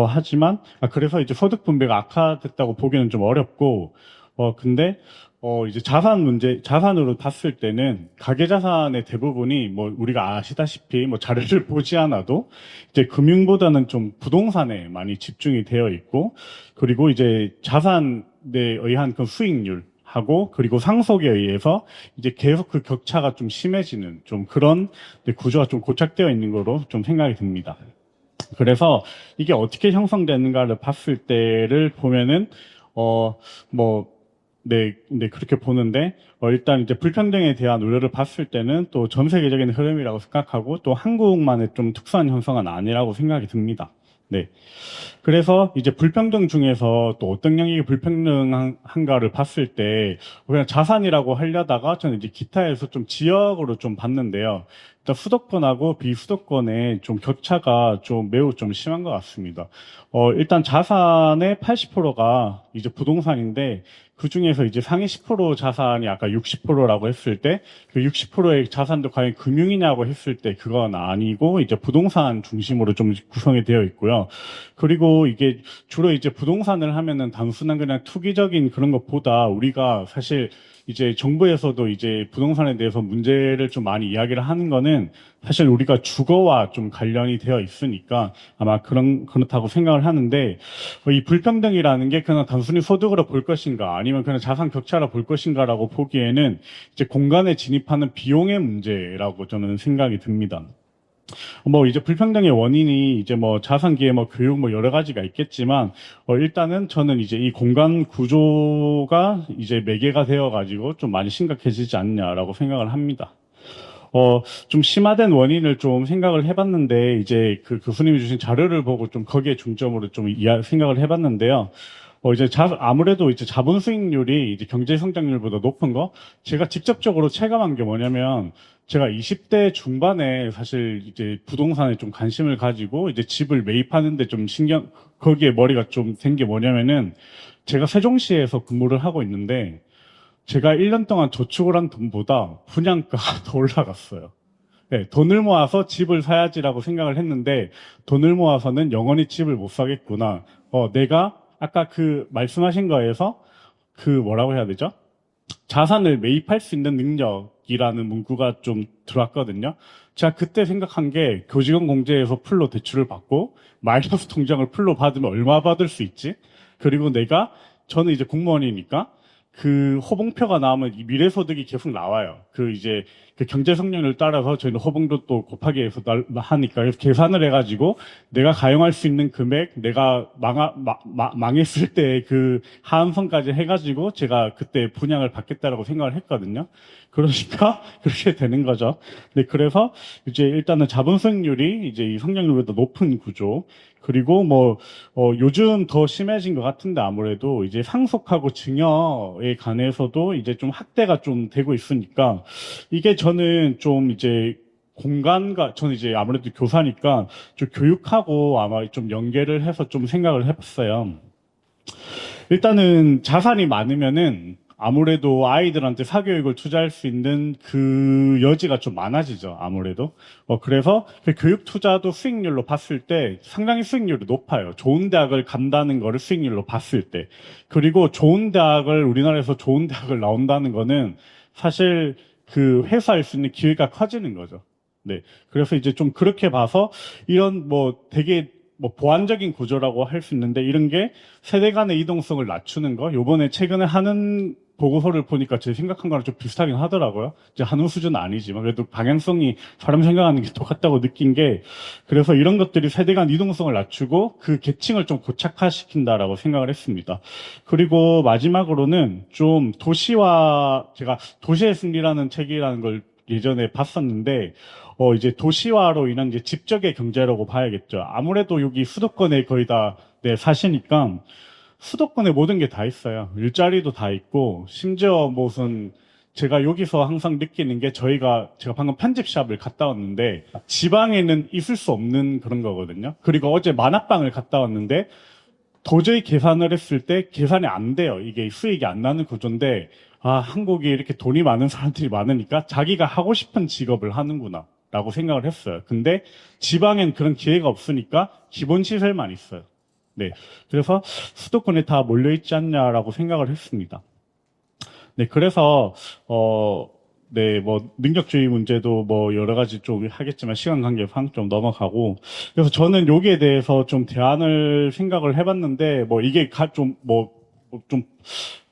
하지만, 그래서 이제 소득 분배가 악화됐다고 보기는 좀 어렵고, 근데, 이제 자산으로 봤을 때는 가계자산의 대부분이 뭐 우리가 아시다시피 뭐 자료를 보지 않아도 이제 금융보다는 좀 부동산에 많이 집중이 되어 있고 그리고 이제 자산에 의한 그 수익률 하고 그리고 상속에 의해서 이제 계속 그 격차가 좀 심해지는 좀 그런 구조가 좀 고착되어 있는 거로 좀 생각이 듭니다. 그래서 이게 어떻게 형성되는가를 봤을 때를 보면은 네, 그렇게 보는데, 일단 이제 불평등에 대한 우려를 봤을 때는 또 전 세계적인 흐름이라고 생각하고 또 한국만의 좀 특수한 현상은 아니라고 생각이 듭니다. 네. 그래서 이제 불평등 중에서 또 어떤 영역이 불평등한가를 봤을 때, 그냥 자산이라고 하려다가 저는 이제 기타에서 좀 지역으로 좀 봤는데요. 일단 수도권하고 비수도권의 좀 격차가 좀 매우 좀 심한 것 같습니다. 일단 자산의 80%가 이제 부동산인데, 그 중에서 이제 상위 10% 자산이 아까 60%라고 했을 때, 그 60%의 자산도 과연 금융이냐고 했을 때 그건 아니고, 이제 부동산 중심으로 좀 구성이 되어 있고요. 그리고 이게 주로 이제 부동산을 하면은 단순한 그냥 투기적인 그런 것보다 우리가 사실 이제 정부에서도 이제 부동산에 대해서 문제를 좀 많이 이야기를 하는 거는 사실 우리가 주거와 좀 관련이 되어 있으니까 아마 그렇다고 생각을 하는데 이 불평등이라는 게 그냥 단순히 소득으로 볼 것인가 아니면 그냥 자산 격차로 볼 것인가라고 보기에는 이제 공간에 진입하는 비용의 문제라고 저는 생각이 듭니다. 뭐 이제 불평등의 원인이 이제 뭐 자산 기회 뭐 교육 뭐 여러 가지가 있겠지만 일단은 저는 이제 이 공간 구조가 이제 매개가 되어 가지고 좀 많이 심각해지지 않냐라고 생각을 합니다. 좀 심화된 원인을 좀 생각을 해봤는데 이제 그 교수님이 주신 자료를 보고 좀 거기에 중점으로 좀 생각을 해봤는데요. 이제 아무래도 이제 자본 수익률이 이제 경제 성장률보다 높은 거 제가 직접적으로 체감한 게 뭐냐면 제가 20대 중반에 사실 이제 부동산에 좀 관심을 가지고 이제 집을 매입하는데 좀 거기에 머리가 좀 된 게 뭐냐면은 제가 세종시에서 근무를 하고 있는데 제가 1년 동안 저축을 한 돈보다 분양가가 더 올라갔어요. 네, 돈을 모아서 집을 사야지라고 생각을 했는데 돈을 모아서는 영원히 집을 못 사겠구나. 내가 아까 그 말씀하신 거에서 그 뭐라고 해야 되죠? 자산을 매입할 수 있는 능력이라는 문구가 좀 들어왔거든요. 제가 그때 생각한 게 교직원 공제에서 풀로 대출을 받고 마이너스 통장을 풀로 받으면 얼마 받을 수 있지? 그리고 저는 이제 공무원이니까 그 호봉표가 나오면 이 미래소득이 계속 나와요. 그 이제 그 경제 성장률을 따라서 저희는 호봉도 또 곱하기 해서 하니까 그래서 계산을 해가지고 내가 가용할 수 있는 금액, 내가 망했을 때 그 하한선까지 해가지고 제가 그때 분양을 받겠다라고 생각을 했거든요. 그러니까 그렇게 되는 거죠. 네, 그래서 이제 일단은 자본 수익률이 이제 이 성장률보다 높은 구조. 그리고 요즘 더 심해진 것 같은데 아무래도 이제 상속하고 증여에 관해서도 이제 좀 확대가 좀 되고 있으니까 이게 저는 좀 이제 저는 이제 아무래도 교사니까 좀 교육하고 아마 좀 연계를 해서 좀 생각을 해봤어요. 일단은 자산이 많으면은 아무래도 아이들한테 사교육을 투자할 수 있는 그 여지가 좀 많아지죠, 아무래도. 그래서 그 교육 투자도 수익률로 봤을 때 상당히 수익률이 높아요. 좋은 대학을 간다는 거를 수익률로 봤을 때. 그리고 우리나라에서 좋은 대학을 나온다는 거는 사실 그 회사할 수 있는 기회가 커지는 거죠. 네. 그래서 이제 좀 그렇게 봐서 이런 되게 보완적인 구조라고 할 수 있는데 이런 게 세대 간의 이동성을 낮추는 거 요번에 최근에 하는 보고서를 보니까 제 생각한 거랑 좀 비슷하긴 하더라고요. 이제 한우 수준은 아니지만 그래도 방향성이 사람 생각하는 게 똑같다고 느낀 게 그래서 이런 것들이 세대 간 이동성을 낮추고 그 계층을 좀 고착화시킨다라고 생각을 했습니다. 그리고 마지막으로는 좀 제가 도시의 승리라는 책이라는 걸 예전에 봤었는데 이제 도시화로 인한 이제 집적의 경제라고 봐야겠죠. 아무래도 여기 수도권에 거의 다 사시니까 수도권에 모든 게 다 있어요. 일자리도 다 있고 심지어 제가 여기서 항상 느끼는 게 제가 방금 편집샵을 갔다 왔는데 지방에는 있을 수 없는 그런 거거든요. 그리고 어제 만화방을 갔다 왔는데 도저히 계산을 했을 때 계산이 안 돼요. 이게 수익이 안 나는 구조인데 한국이 이렇게 돈이 많은 사람들이 많으니까 자기가 하고 싶은 직업을 하는구나 라고 생각을 했어요. 근데 지방엔 그런 기회가 없으니까 기본 시설만 있어요. 네. 그래서 수도권에 다 몰려있지 않냐라고 생각을 했습니다. 네. 그래서, 능력주의 문제도 여러 가지 좀 하겠지만 시간 관계상 좀 넘어가고. 그래서 저는 여기에 대해서 좀 대안을 생각을 해봤는데, 이게 좀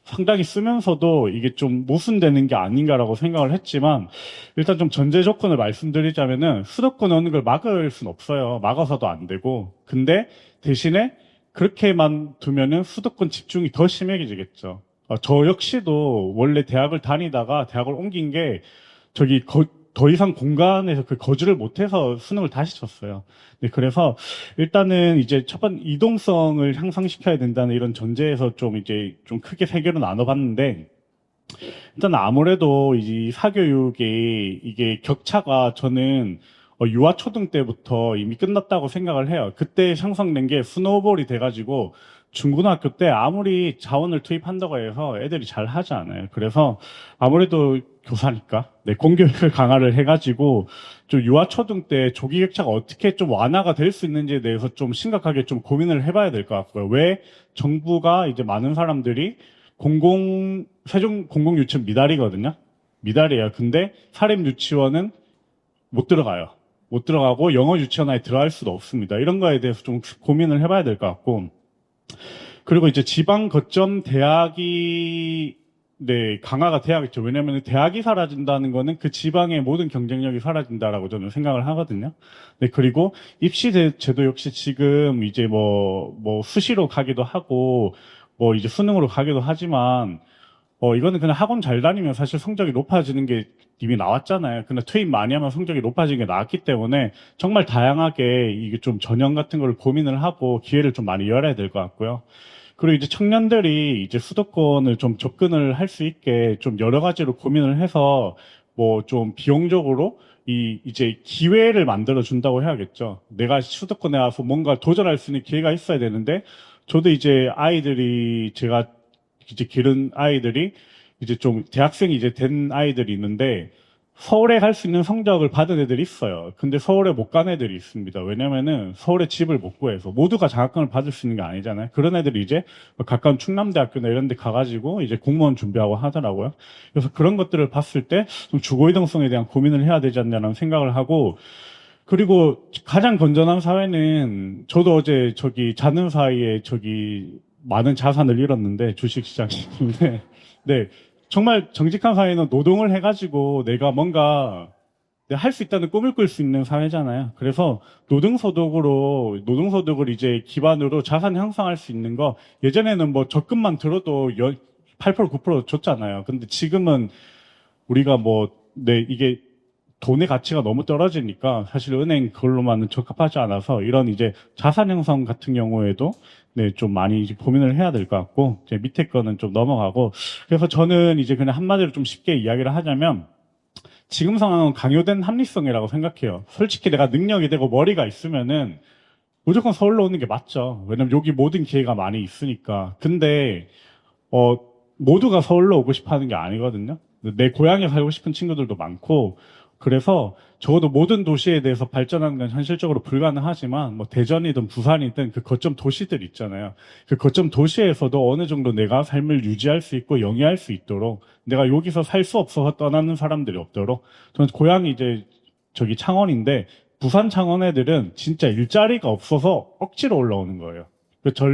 상당히 쓰면서도 이게 좀 모순되는 게 아닌가라고 생각을 했지만, 일단 좀 전제 조건을 말씀드리자면은, 수도권에 오는 걸 막을 순 없어요. 막아서도 안 되고. 근데 대신에 그렇게만 두면은 수도권 집중이 더 심해지겠죠. 저 역시도 원래 대학을 다니다가 대학을 옮긴 게 더 이상 공간에서 그 거주를 못해서 수능을 다시 쳤어요. 네, 그래서 일단은 이제 첫 번째 이동성을 향상시켜야 된다는 이런 전제에서 좀 크게 세 개로 나눠봤는데 일단 아무래도 이 사교육이 이게 격차가 저는 유아초등 때부터 이미 끝났다고 생각을 해요. 그때 형성된 게 스노우볼이 돼가지고 중고등학교 때 아무리 자원을 투입한다고 해서 애들이 잘 하지 않아요. 그래서 아무래도 교사니까 공교육을 강화를 해가지고 좀 유아초등 때 조기 격차가 어떻게 좀 완화가 될 수 있는지에 대해서 좀 심각하게 좀 고민을 해봐야 될 것 같고요. 왜 정부가 이제 많은 사람들이 세종 공공유치원 미달이거든요. 미달이에요. 근데 사립 유치원은 못 들어가고 영어 유치원에 들어갈 수도 없습니다. 이런 거에 대해서 좀 고민을 해봐야 될 것 같고 그리고 이제 지방 거점 대학이 강화가 돼야겠죠. 왜냐하면 대학이 사라진다는 거는 그 지방의 모든 경쟁력이 사라진다라고 저는 생각을 하거든요. 네, 그리고 입시 제도 역시 지금 이제 수시로 가기도 하고 이제 수능으로 가기도 하지만 이거는 그냥 학원 잘 다니면 사실 성적이 높아지는 게 이미 나왔잖아요. 근데 투입 많이 하면 성적이 높아지는 게 나왔기 때문에 정말 다양하게 이게 좀 전형 같은 걸 고민을 하고 기회를 좀 많이 열어야 될 것 같고요. 그리고 이제 청년들이 이제 수도권을 좀 접근을 할 수 있게 좀 여러 가지로 고민을 해서 좀 비용적으로 이제 기회를 만들어 준다고 해야겠죠. 내가 수도권에 와서 뭔가 도전할 수 있는 기회가 있어야 되는데 저도 이제 제가 이제 기른 아이들이 이제 좀 대학생이 이제 된 아이들이 있는데 서울에 갈 수 있는 성적을 받은 애들이 있어요. 근데 서울에 못 간 애들이 있습니다. 왜냐면은 서울에 집을 못 구해서 모두가 장학금을 받을 수 있는 게 아니잖아요. 그런 애들이 이제 가까운 충남대학교나 이런 데 가가지고 이제 공무원 준비하고 하더라고요. 그래서 그런 것들을 봤을 때 좀 주거이동성에 대한 고민을 해야 되지 않냐는 생각을 하고 그리고 가장 건전한 사회는 저도 어제 자는 사이에 많은 자산을 잃었는데 주식시장인데 네. 정말 정직한 사회는 노동을 해가지고 내가 뭔가 할 수 있다는 꿈을 꿀 수 있는 사회잖아요. 그래서 노동소득을 이제 기반으로 자산 형성할 수 있는 거, 예전에는 뭐 적금만 들어도 8% 9% 줬잖아요. 근데 지금은 우리가 이게 돈의 가치가 너무 떨어지니까 사실 은행 그걸로만은 적합하지 않아서 이런 이제 자산 형성 같은 경우에도 네, 좀 많이 이제 고민을 해야 될 것 같고, 이제 밑에 거는 좀 넘어가고, 그래서 저는 이제 그냥 한마디로 좀 쉽게 이야기를 하자면, 지금 상황은 강요된 합리성이라고 생각해요. 솔직히 내가 능력이 되고 머리가 있으면은 무조건 서울로 오는 게 맞죠. 왜냐면 여기 모든 기회가 많이 있으니까. 근데, 모두가 서울로 오고 싶어 하는 게 아니거든요. 내 고향에 살고 싶은 친구들도 많고, 그래서 적어도 모든 도시에 대해서 발전하는 건 현실적으로 불가능하지만 뭐 대전이든 부산이든 그 거점 도시들 있잖아요. 그 거점 도시에서도 어느 정도 내가 삶을 유지할 수 있고 영위할 수 있도록 내가 여기서 살 수 없어서 떠나는 사람들이 없도록 저는 고향이 이제 저기 창원인데 부산 창원 애들은 진짜 일자리가 없어서 억지로 올라오는 거예요. 그 제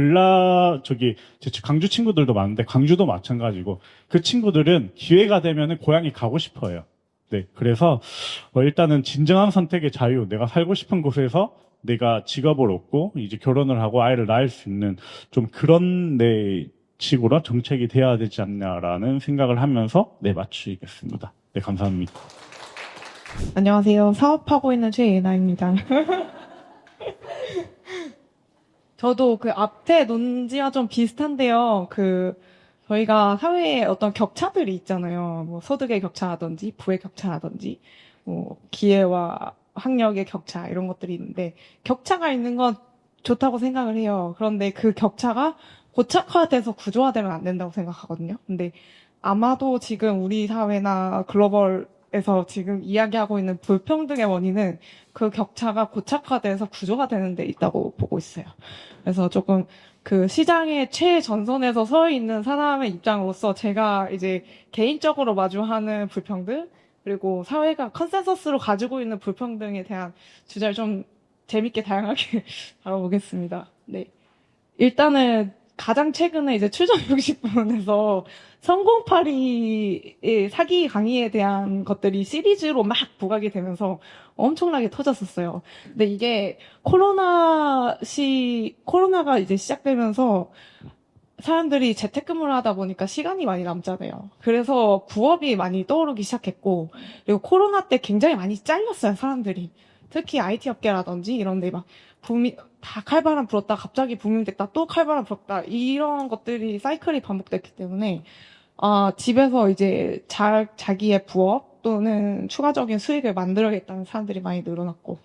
강주 친구들도 많은데 광주도 마찬가지고 그 친구들은 기회가 되면은 고향에 가고 싶어요. 네, 그래서 일단은 진정한 선택의 자유, 내가 살고 싶은 곳에서 내가 직업을 얻고 이제 결혼을 하고 아이를 낳을 수 있는 좀 그런 식으로 정책이 돼야 되지 않냐라는 생각을 하면서 마치겠습니다. 네, 감사합니다. 안녕하세요. 사업하고 있는 최예나입니다. 저도 그 앞에 논지와 좀 비슷한데요. 저희가 사회에 어떤 격차들이 있잖아요. 뭐 소득의 격차라든지 부의 격차라든지 뭐 기회와 학력의 격차 이런 것들이 있는데 격차가 있는 건 좋다고 생각을 해요. 그런데 그 격차가 고착화돼서 구조화되면 안 된다고 생각하거든요. 근데 아마도 지금 우리 사회나 글로벌에서 지금 이야기하고 있는 불평등의 원인은 그 격차가 고착화돼서 구조가 되는 데 있다고 보고 있어요. 그래서 조금 그 시장의 최전선에서 서 있는 사람의 입장으로서 제가 이제 개인적으로 마주하는 불평등 그리고 사회가 컨센서스로 가지고 있는 불평등에 대한 주제를 좀 재밌게 다양하게 다뤄보겠습니다. 네. 일단은 가장 최근에 이제 추정 60분에서 성공파리의 사기 강의에 대한 것들이 시리즈로 막 부각이 되면서 엄청나게 터졌었어요. 근데 이게 코로나가 이제 시작되면서 사람들이 재택근무를 하다 보니까 시간이 많이 남잖아요. 그래서 부업이 많이 떠오르기 시작했고, 그리고 코로나 때 굉장히 많이 잘렸어요, 사람들이. 특히 IT 업계라든지 이런 데 막 다 칼바람 불었다, 갑자기 붐이 됐다, 또 칼바람 불었다, 이런 것들이 사이클이 반복됐기 때문에, 집에서 이제 자기의 부업 또는 추가적인 수익을 만들어야겠다는 사람들이 많이 늘어났고,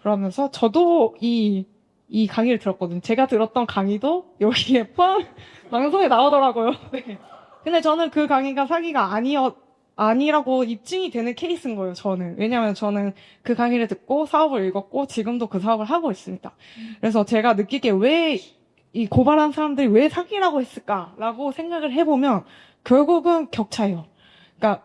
그러면서 저도 이 강의를 들었거든요. 제가 들었던 강의도 여기에 방송에 나오더라고요. 네. 근데 저는 그 강의가 사기가 아니라고 입증이 되는 케이스인 거예요, 저는. 왜냐면 저는 그 강의를 듣고 사업을 읽었고 지금도 그 사업을 하고 있습니다. 그래서 제가 느끼기에 왜 이 고발한 사람들이 왜 사기라고 했을까라고 생각을 해보면 결국은 격차예요. 그러니까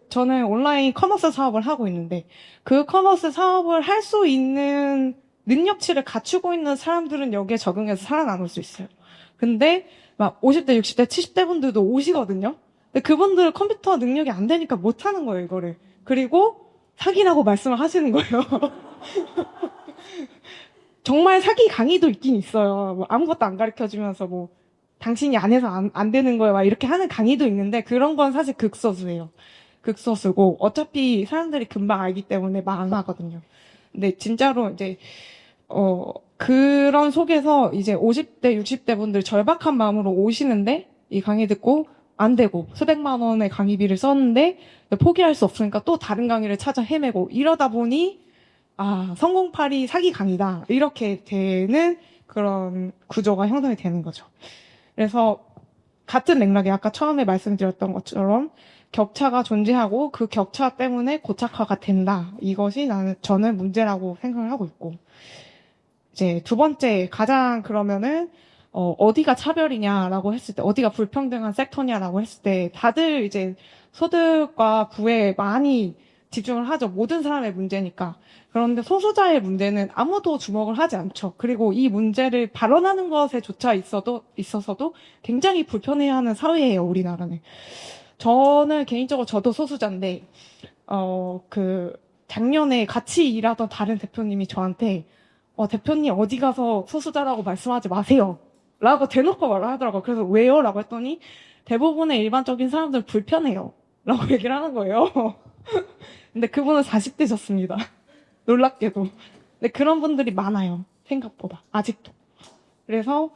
저는 온라인 커머스 사업을 하고 있는데 그 커머스 사업을 할 수 있는 능력치를 갖추고 있는 사람들은 여기에 적응해서 살아남을 수 있어요. 근데 막 50대, 60대, 70대 분들도 오시거든요. 근데 그분들 컴퓨터 능력이 안 되니까 못 하는 거예요, 이거를. 그리고 사기라고 말씀을 하시는 거예요. 정말 사기 강의도 있긴 있어요. 뭐 아무것도 안 가르쳐주면서 뭐 당신이 안 해서 안 되는 거예요. 막 이렇게 하는 강의도 있는데 그런 건 사실 극소수예요. 극소수고 어차피 사람들이 금방 알기 때문에 말 안 하거든요. 근데 진짜로 이제 그런 속에서 이제 50대, 60대 분들 절박한 마음으로 오시는데 이 강의 듣고 안 되고 수백만 원의 강의비를 썼는데 포기할 수 없으니까 또 다른 강의를 찾아 헤매고 이러다 보니 성공파리 사기 강의다 이렇게 되는 그런 구조가 형성이 되는 거죠. 그래서 같은 맥락에 아까 처음에 말씀드렸던 것처럼 격차가 존재하고 그 격차 때문에 고착화가 된다. 이것이 저는 문제라고 생각을 하고 있고 이제 두 번째 가장 그러면은 어디가 차별이냐라고 했을 때 어디가 불평등한 섹터냐라고 했을 때 다들 이제 소득과 부에 많이 집중을 하죠. 모든 사람의 문제니까. 그런데 소수자의 문제는 아무도 주목을 하지 않죠. 그리고 이 문제를 발언하는 것에조차 있어서도 굉장히 불편해하는 사회예요, 우리나라는. 저는 개인적으로 저도 소수자인데, 작년에 같이 일하던 다른 대표님이 저한테, 대표님 어디 가서 소수자라고 말씀하지 마세요. 라고 대놓고 말을 하더라고요. 그래서 왜요? 라고 했더니, 대부분의 일반적인 사람들은 불편해요. 라고 얘기를 하는 거예요. 근데 그분은 40대셨습니다. 놀랍게도. 근데 그런 분들이 많아요. 생각보다. 아직도. 그래서,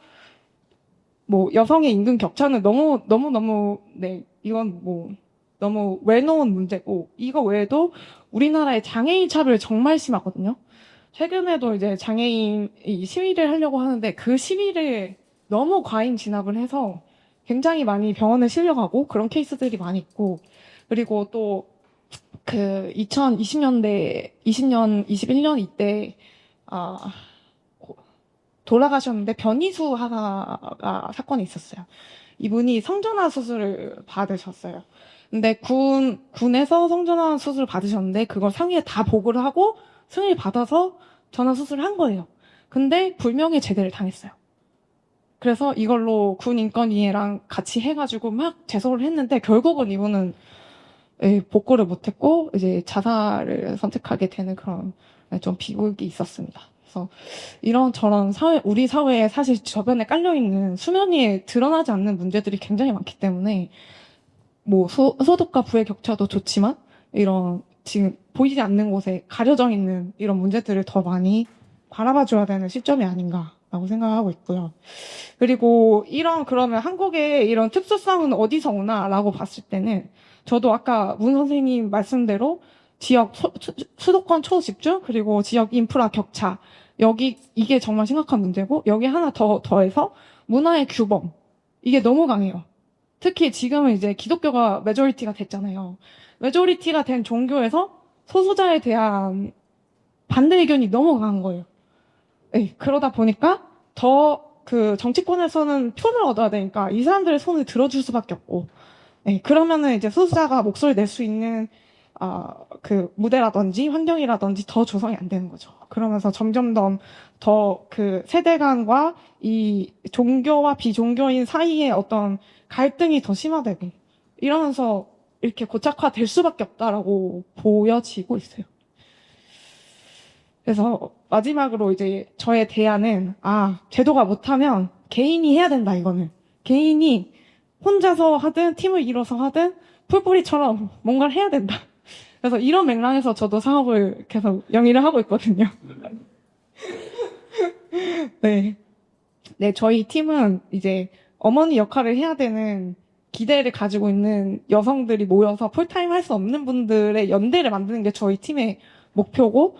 여성의 임금 격차는 너무, 네, 이건 너무 외놓은 문제고, 이거 외에도 우리나라의 장애인 차별 정말 심하거든요. 최근에도 이제 장애인이 시위를 하려고 하는데, 그 시위를 너무 과잉 진압을 해서 굉장히 많이 병원에 실려가고 그런 케이스들이 많이 있고, 그리고 또, 2020년대, 21년 이때, 돌아가셨는데 변이수 하나가 사건이 있었어요. 이분이 성전환 수술을 받으셨어요. 근데 군에서 성전환 수술을 받으셨는데 그걸 상위에 다 보고를 하고 승인을 받아서 전환 수술을 한 거예요. 근데 불명예 제대를 당했어요. 그래서 이걸로 군 인권위랑 같이 해가지고 막 제소를 했는데 결국은 이분은 복구를 못했고 이제 자살을 선택하게 되는 그런 좀 비극이 있었습니다. 그래서 이런저런 우리 사회에 사실 저변에 깔려있는 수면 위에 드러나지 않는 문제들이 굉장히 많기 때문에 소득과 부의 격차도 좋지만 이런 지금 보이지 않는 곳에 가려져 있는 이런 문제들을 더 많이 바라봐줘야 되는 시점이 아닌가라고 생각하고 있고요. 그리고 그러면 한국의 이런 특수성은 어디서 오나라고 봤을 때는 저도 아까 문 선생님 말씀대로 지역 수도권 초집중 그리고 지역 인프라 격차 이게 정말 심각한 문제고 여기 하나 더해서 문화의 규범 이게 너무 강해요. 특히 지금은 이제 기독교가 메조리티가 됐잖아요. 메조리티가 된 종교에서 소수자에 대한 반대 의견이 너무 강한 거예요. 네, 그러다 보니까 더 정치권에서는 표를 얻어야 되니까 이 사람들의 손을 들어줄 수밖에 없고, 네, 그러면은 이제 소수자가 목소리 낼 수 있는 무대라든지 환경이라든지 더 조성이 안 되는 거죠. 그러면서 점점 더 세대 간과 이 종교와 비종교인 사이의 어떤 갈등이 더 심화되고 이러면서 이렇게 고착화될 수밖에 없다라고 보여지고 있어요. 그래서 마지막으로 이제 저의 대안은 제도가 못하면 개인이 해야 된다 이거는. 개인이 혼자서 하든 팀을 이뤄서 하든 풀뿌리처럼 뭔가를 해야 된다. 그래서 이런 맥락에서 저도 사업을 계속 영위를 하고 있거든요. 네. 네, 저희 팀은 이제 어머니 역할을 해야 되는 기대를 가지고 있는 여성들이 모여서 풀타임 할 수 없는 분들의 연대를 만드는 게 저희 팀의 목표고,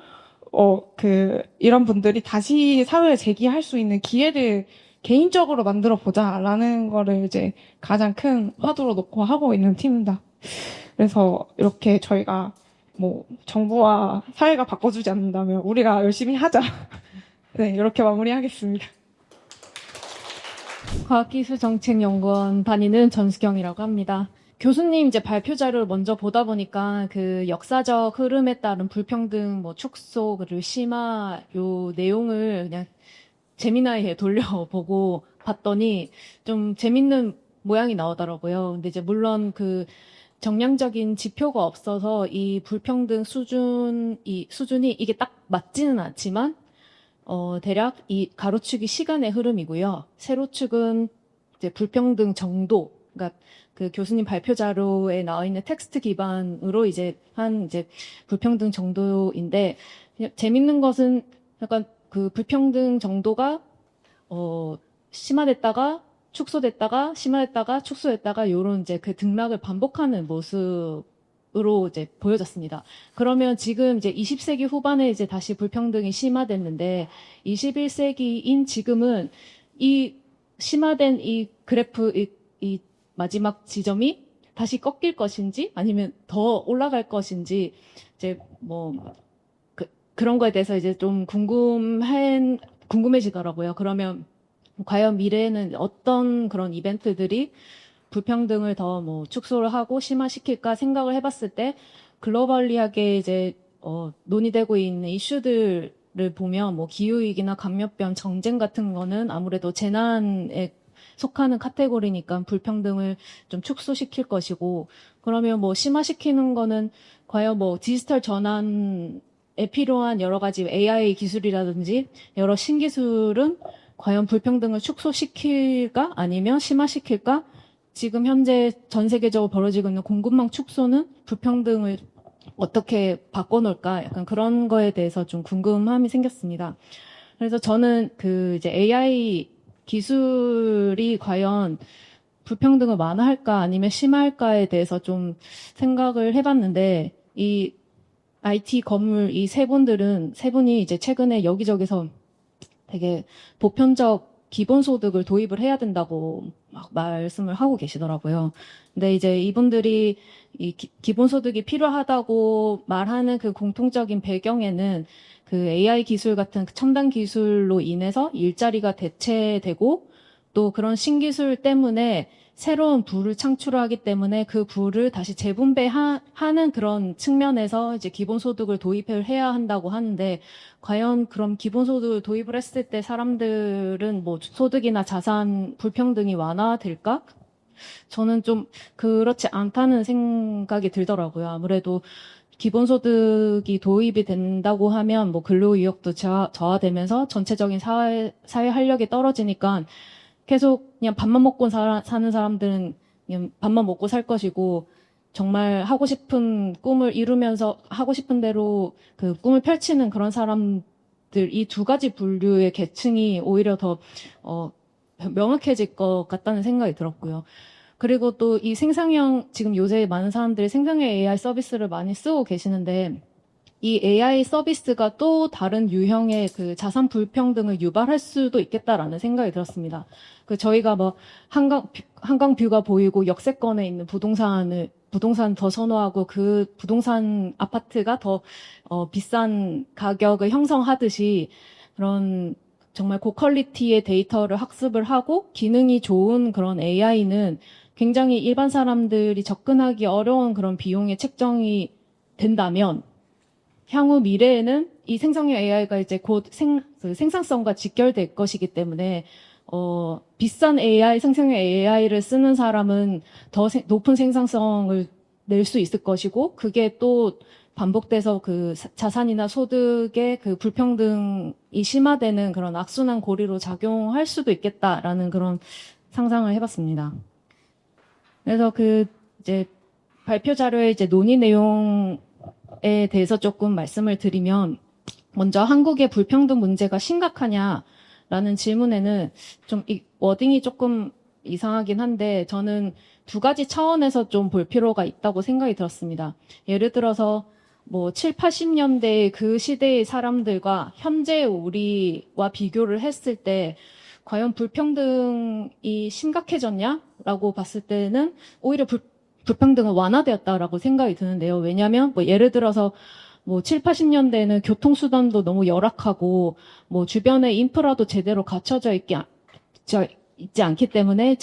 이런 분들이 다시 사회에 재기할 수 있는 기회를 개인적으로 만들어 보자라는 거를 이제 가장 큰 화두로 놓고 하고 있는 팀입니다. 그래서 이렇게 저희가 정부와 사회가 바꿔주지 않는다면 우리가 열심히 하자. 네, 이렇게 마무리하겠습니다. 과학기술정책연구원 다니는 전수경이라고 합니다. 교수님 이제 발표 자료를 먼저 보다 보니까 그 역사적 흐름에 따른 불평등, 축소, 그리고 심화 요 내용을 그냥 재미나게 돌려보고 봤더니 좀 재밌는 모양이 나오더라고요. 근데 이제 물론 정량적인 지표가 없어서 이 불평등 수준이 이게 딱 맞지는 않지만 대략 이 가로축이 시간의 흐름이고요. 세로축은 이제 불평등 정도, 그러니까 그 교수님 발표 자료에 나와 있는 텍스트 기반으로 이제 불평등 정도인데, 그냥 재밌는 것은 약간 그 불평등 정도가 심화됐다가 축소됐다가 심화됐다가 축소됐다가 요런 이제 그 등락을 반복하는 모습으로 이제 보여졌습니다. 그러면 지금 이제 20세기 후반에 이제 다시 불평등이 심화됐는데 21세기인 지금은 이 심화된 이 그래프 이 마지막 지점이 다시 꺾일 것인지 아니면 더 올라갈 것인지 이제 그런 거에 대해서 이제 좀 궁금해지더라고요. 그러면 과연 미래에는 어떤 그런 이벤트들이 불평등을 더 축소를 하고 심화시킬까 생각을 해봤을 때 글로벌리하게 이제 논의되고 있는 이슈들을 보면 기후위기나 감염병, 정쟁 같은 거는 아무래도 재난에 속하는 카테고리니까 불평등을 좀 축소시킬 것이고, 그러면 뭐 심화시키는 거는 과연 뭐 디지털 전환에 필요한 여러 가지 AI 기술이라든지 여러 신기술은 과연 불평등을 축소시킬까? 아니면 심화시킬까? 지금 현재 전 세계적으로 벌어지고 있는 공급망 축소는 불평등을 어떻게 바꿔놓을까? 약간 그런 거에 대해서 좀 궁금함이 생겼습니다. 그래서 저는 그 이제 AI 기술이 과연 불평등을 완화할까 아니면 심화할까에 대해서 좀 생각을 해봤는데, 이 IT 건물 이 세 분이 이제 최근에 여기저기서 되게 보편적 기본소득을 도입을 해야 된다고 막 말씀을 하고 계시더라고요. 근데 이제 이분들이 이 기본소득이 필요하다고 말하는 그 공통적인 배경에는 그 AI 기술 같은 그 첨단 기술로 인해서 일자리가 대체되고, 또 그런 신기술 때문에 새로운 부를 창출하기 때문에 그 부를 다시 재분배하는 그런 측면에서 이제 기본소득을 도입을 해야 한다고 하는데, 과연 그럼 기본소득을 도입을 했을 때 사람들은 뭐 소득이나 자산 불평등이 완화될까? 저는 좀 그렇지 않다는 생각이 들더라고요. 아무래도 기본소득이 도입이 된다고 하면 뭐 근로의욕도 저하되면서 전체적인 사회 활력이 떨어지니까 계속 그냥 밥만 먹고 사는 사람들은 그냥 밥만 먹고 살 것이고, 정말 하고 싶은 꿈을 이루면서 하고 싶은 대로 그 꿈을 펼치는 그런 사람들, 이 두 가지 분류의 계층이 오히려 더 명확해질 것 같다는 생각이 들었고요. 그리고 또 이 지금 요새 많은 사람들이 생성형 AI 서비스를 많이 쓰고 계시는데, 이 AI 서비스가 또 다른 유형의 그 자산 불평등을 유발할 수도 있겠다라는 생각이 들었습니다. 그 저희가 뭐 한강 뷰가 보이고 역세권에 있는 부동산 더 선호하고 그 부동산 아파트가 더 비싼 가격을 형성하듯이, 그런 정말 고퀄리티의 데이터를 학습을 하고 기능이 좋은 그런 AI는 굉장히 일반 사람들이 접근하기 어려운 그런 비용에 책정이 된다면, 향후 미래에는 이 생성형 AI가 이제 곧 생산성과 직결될 것이기 때문에 비싼 생성형 AI를 쓰는 사람은 더 높은 생산성을 낼 수 있을 것이고, 그게 또 반복돼서 그 자산이나 소득의 그 불평등이 심화되는 그런 악순환 고리로 작용할 수도 있겠다라는 그런 상상을 해봤습니다. 그래서 그 이제 발표 자료의 이제 논의 내용에 대해서 조금 말씀을 드리면, 먼저 한국의 불평등 문제가 심각하냐라는 질문에는 좀 이 워딩이 조금 이상하긴 한데, 저는 두 가지 차원에서 좀 볼 필요가 있다고 생각이 들었습니다. 예를 들어서 뭐 7, 80년대 그 시대의 사람들과 현재 우리와 비교를 했을 때 과연 불평등이 심각해졌냐라고 봤을 때는 오히려 불평등은 완화되었다라고 생각이 드는데요. 왜냐하면 뭐 예를 들어서 뭐 7, 80년대에는 교통수단도 너무 열악하고 뭐 주변에 인프라도 제대로 갖춰져 있지 않기 때문에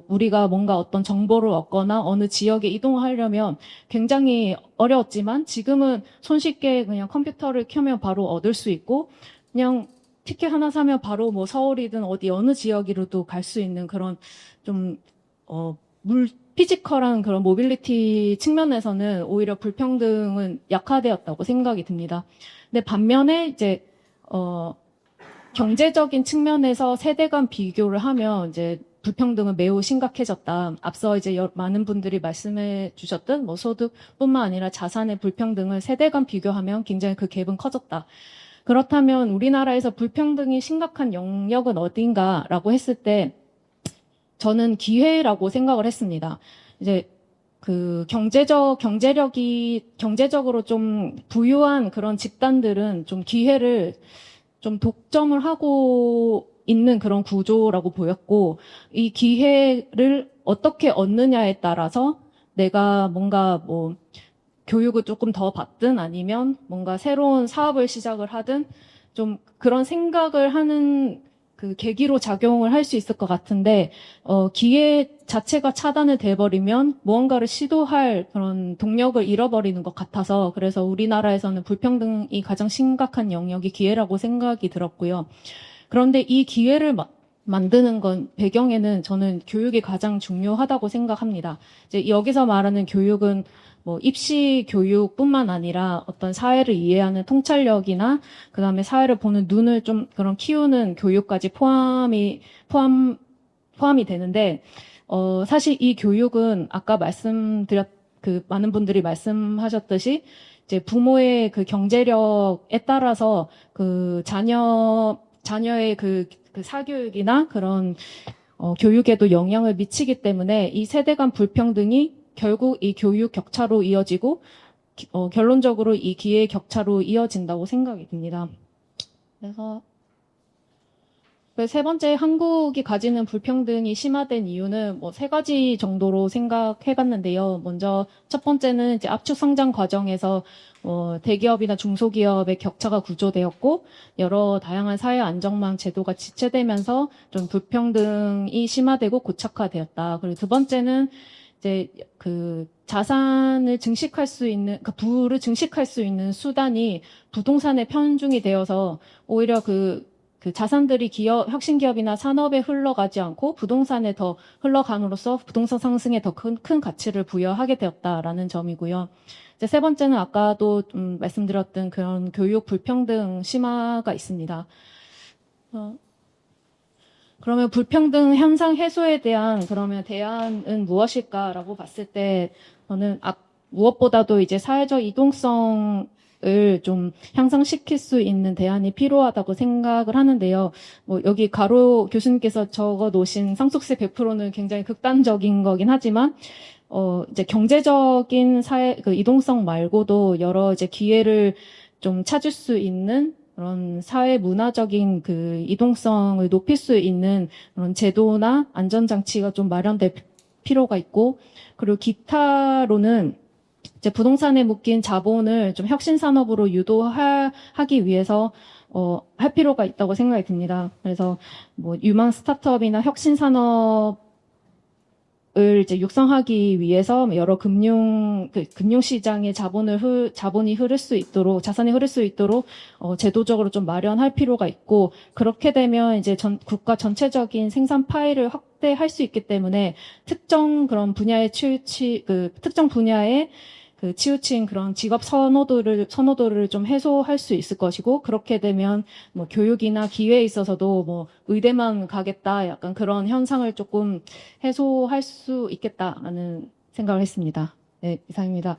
우리가 뭔가 어떤 정보를 얻거나 어느 지역에 이동하려면 굉장히 어려웠지만, 지금은 손쉽게 그냥 컴퓨터를 켜면 바로 얻을 수 있고, 그냥 티켓 하나 사면 바로 뭐 서울이든 어느 지역으로도 갈 수 있는 그런 좀 피지컬한 그런 모빌리티 측면에서는 오히려 불평등은 약화되었다고 생각이 듭니다. 근데 반면에 이제 경제적인 측면에서 세대 간 비교를 하면 이제 불평등은 매우 심각해졌다. 앞서 이제 많은 분들이 말씀해 주셨던 뭐 소득뿐만 아니라 자산의 불평등을 세대 간 비교하면 굉장히 그 갭은 커졌다. 그렇다면 우리나라에서 불평등이 심각한 영역은 어딘가라고 했을 때, 저는 기회라고 생각을 했습니다. 이제 그 경제적으로 좀 부유한 그런 집단들은 좀 기회를 좀 독점을 하고 있는 그런 구조라고 보였고, 이 기회를 어떻게 얻느냐에 따라서 내가 뭔가 뭐 교육을 조금 더 받든 아니면 뭔가 새로운 사업을 시작을 하든 좀 그런 생각을 하는 그 계기로 작용을 할 수 있을 것 같은데, 기회 자체가 차단이 돼버리면 무언가를 시도할 그런 동력을 잃어버리는 것 같아서, 그래서 우리나라에서는 불평등이 가장 심각한 영역이 기회라고 생각이 들었고요. 그런데 이 기회를 만드는 건 배경에는 저는 교육이 가장 중요하다고 생각합니다. 이제 여기서 말하는 교육은 뭐 입시 교육뿐만 아니라 어떤 사회를 이해하는 통찰력이나 그다음에 사회를 보는 눈을 좀 그런 키우는 교육까지 포함이 되는데 사실 이 교육은 아까 많은 분들이 말씀하셨듯이 이제 부모의 그 경제력에 따라서 그 자녀의 그 사교육이나 그런 교육에도 영향을 미치기 때문에 이 세대 간 불평등이 결국 이 교육 격차로 이어지고 결론적으로 이 기회 격차로 이어진다고 생각이 듭니다. 그래서 세 번째, 한국이 가지는 불평등이 심화된 이유는 뭐 3가지 정도로 생각해봤는데요. 먼저 첫 번째는 이제 압축 성장 과정에서 대기업이나 중소기업의 격차가 구조되었고 여러 다양한 사회 안정망 제도가 지체되면서 좀 불평등이 심화되고 고착화되었다. 그리고 두 번째는 이제 그 자산을 증식할 수 있는, 그 부를 증식할 수 있는 수단이 부동산에 편중이 되어서 오히려 그 자산들이 혁신 기업이나 산업에 흘러가지 않고 부동산에 더 흘러감으로써 부동산 상승에 더 큰 가치를 부여하게 되었다라는 점이고요. 이제 세 번째는 아까도 말씀드렸던 그런 교육 불평등 심화가 있습니다. 그러면 불평등 현상 해소에 대한 그러면 대안은 무엇일까라고 봤을 때 저는 무엇보다도 이제 사회적 이동성을 좀 향상시킬 수 있는 대안이 필요하다고 생각을 하는데요. 뭐 여기 가로 교수님께서 적어 놓으신 상속세 100%는 굉장히 극단적인 거긴 하지만 이제 경제적인 그 이동성 말고도 여러 이제 기회를 좀 찾을 수 있는 그런 사회 문화적인 그 이동성을 높일 수 있는 그런 제도나 안전장치가 좀 마련될 필요가 있고, 그리고 기타로는 이제 부동산에 묶인 자본을 좀 혁신 산업으로 유도하기 위해서 할 필요가 있다고 생각이 듭니다. 그래서 뭐 유망 스타트업이나 혁신 산업을 이제 육성하기 위해서 여러 금융 시장에 자본이 흐를 수 있도록, 자산이 흐를 수 있도록 제도적으로 좀 마련할 필요가 있고, 그렇게 되면 이제 국가 전체적인 생산 파이를 확대할 수 있기 때문에 특정 그런 분야에 특정 분야에 치우친 그런 직업 선호도를 좀 해소할 수 있을 것이고, 그렇게 되면 뭐 교육이나 기회에 있어서도 뭐 의대만 가겠다 약간 그런 현상을 조금 해소할 수 있겠다라는 생각을 했습니다. 네, 이상입니다.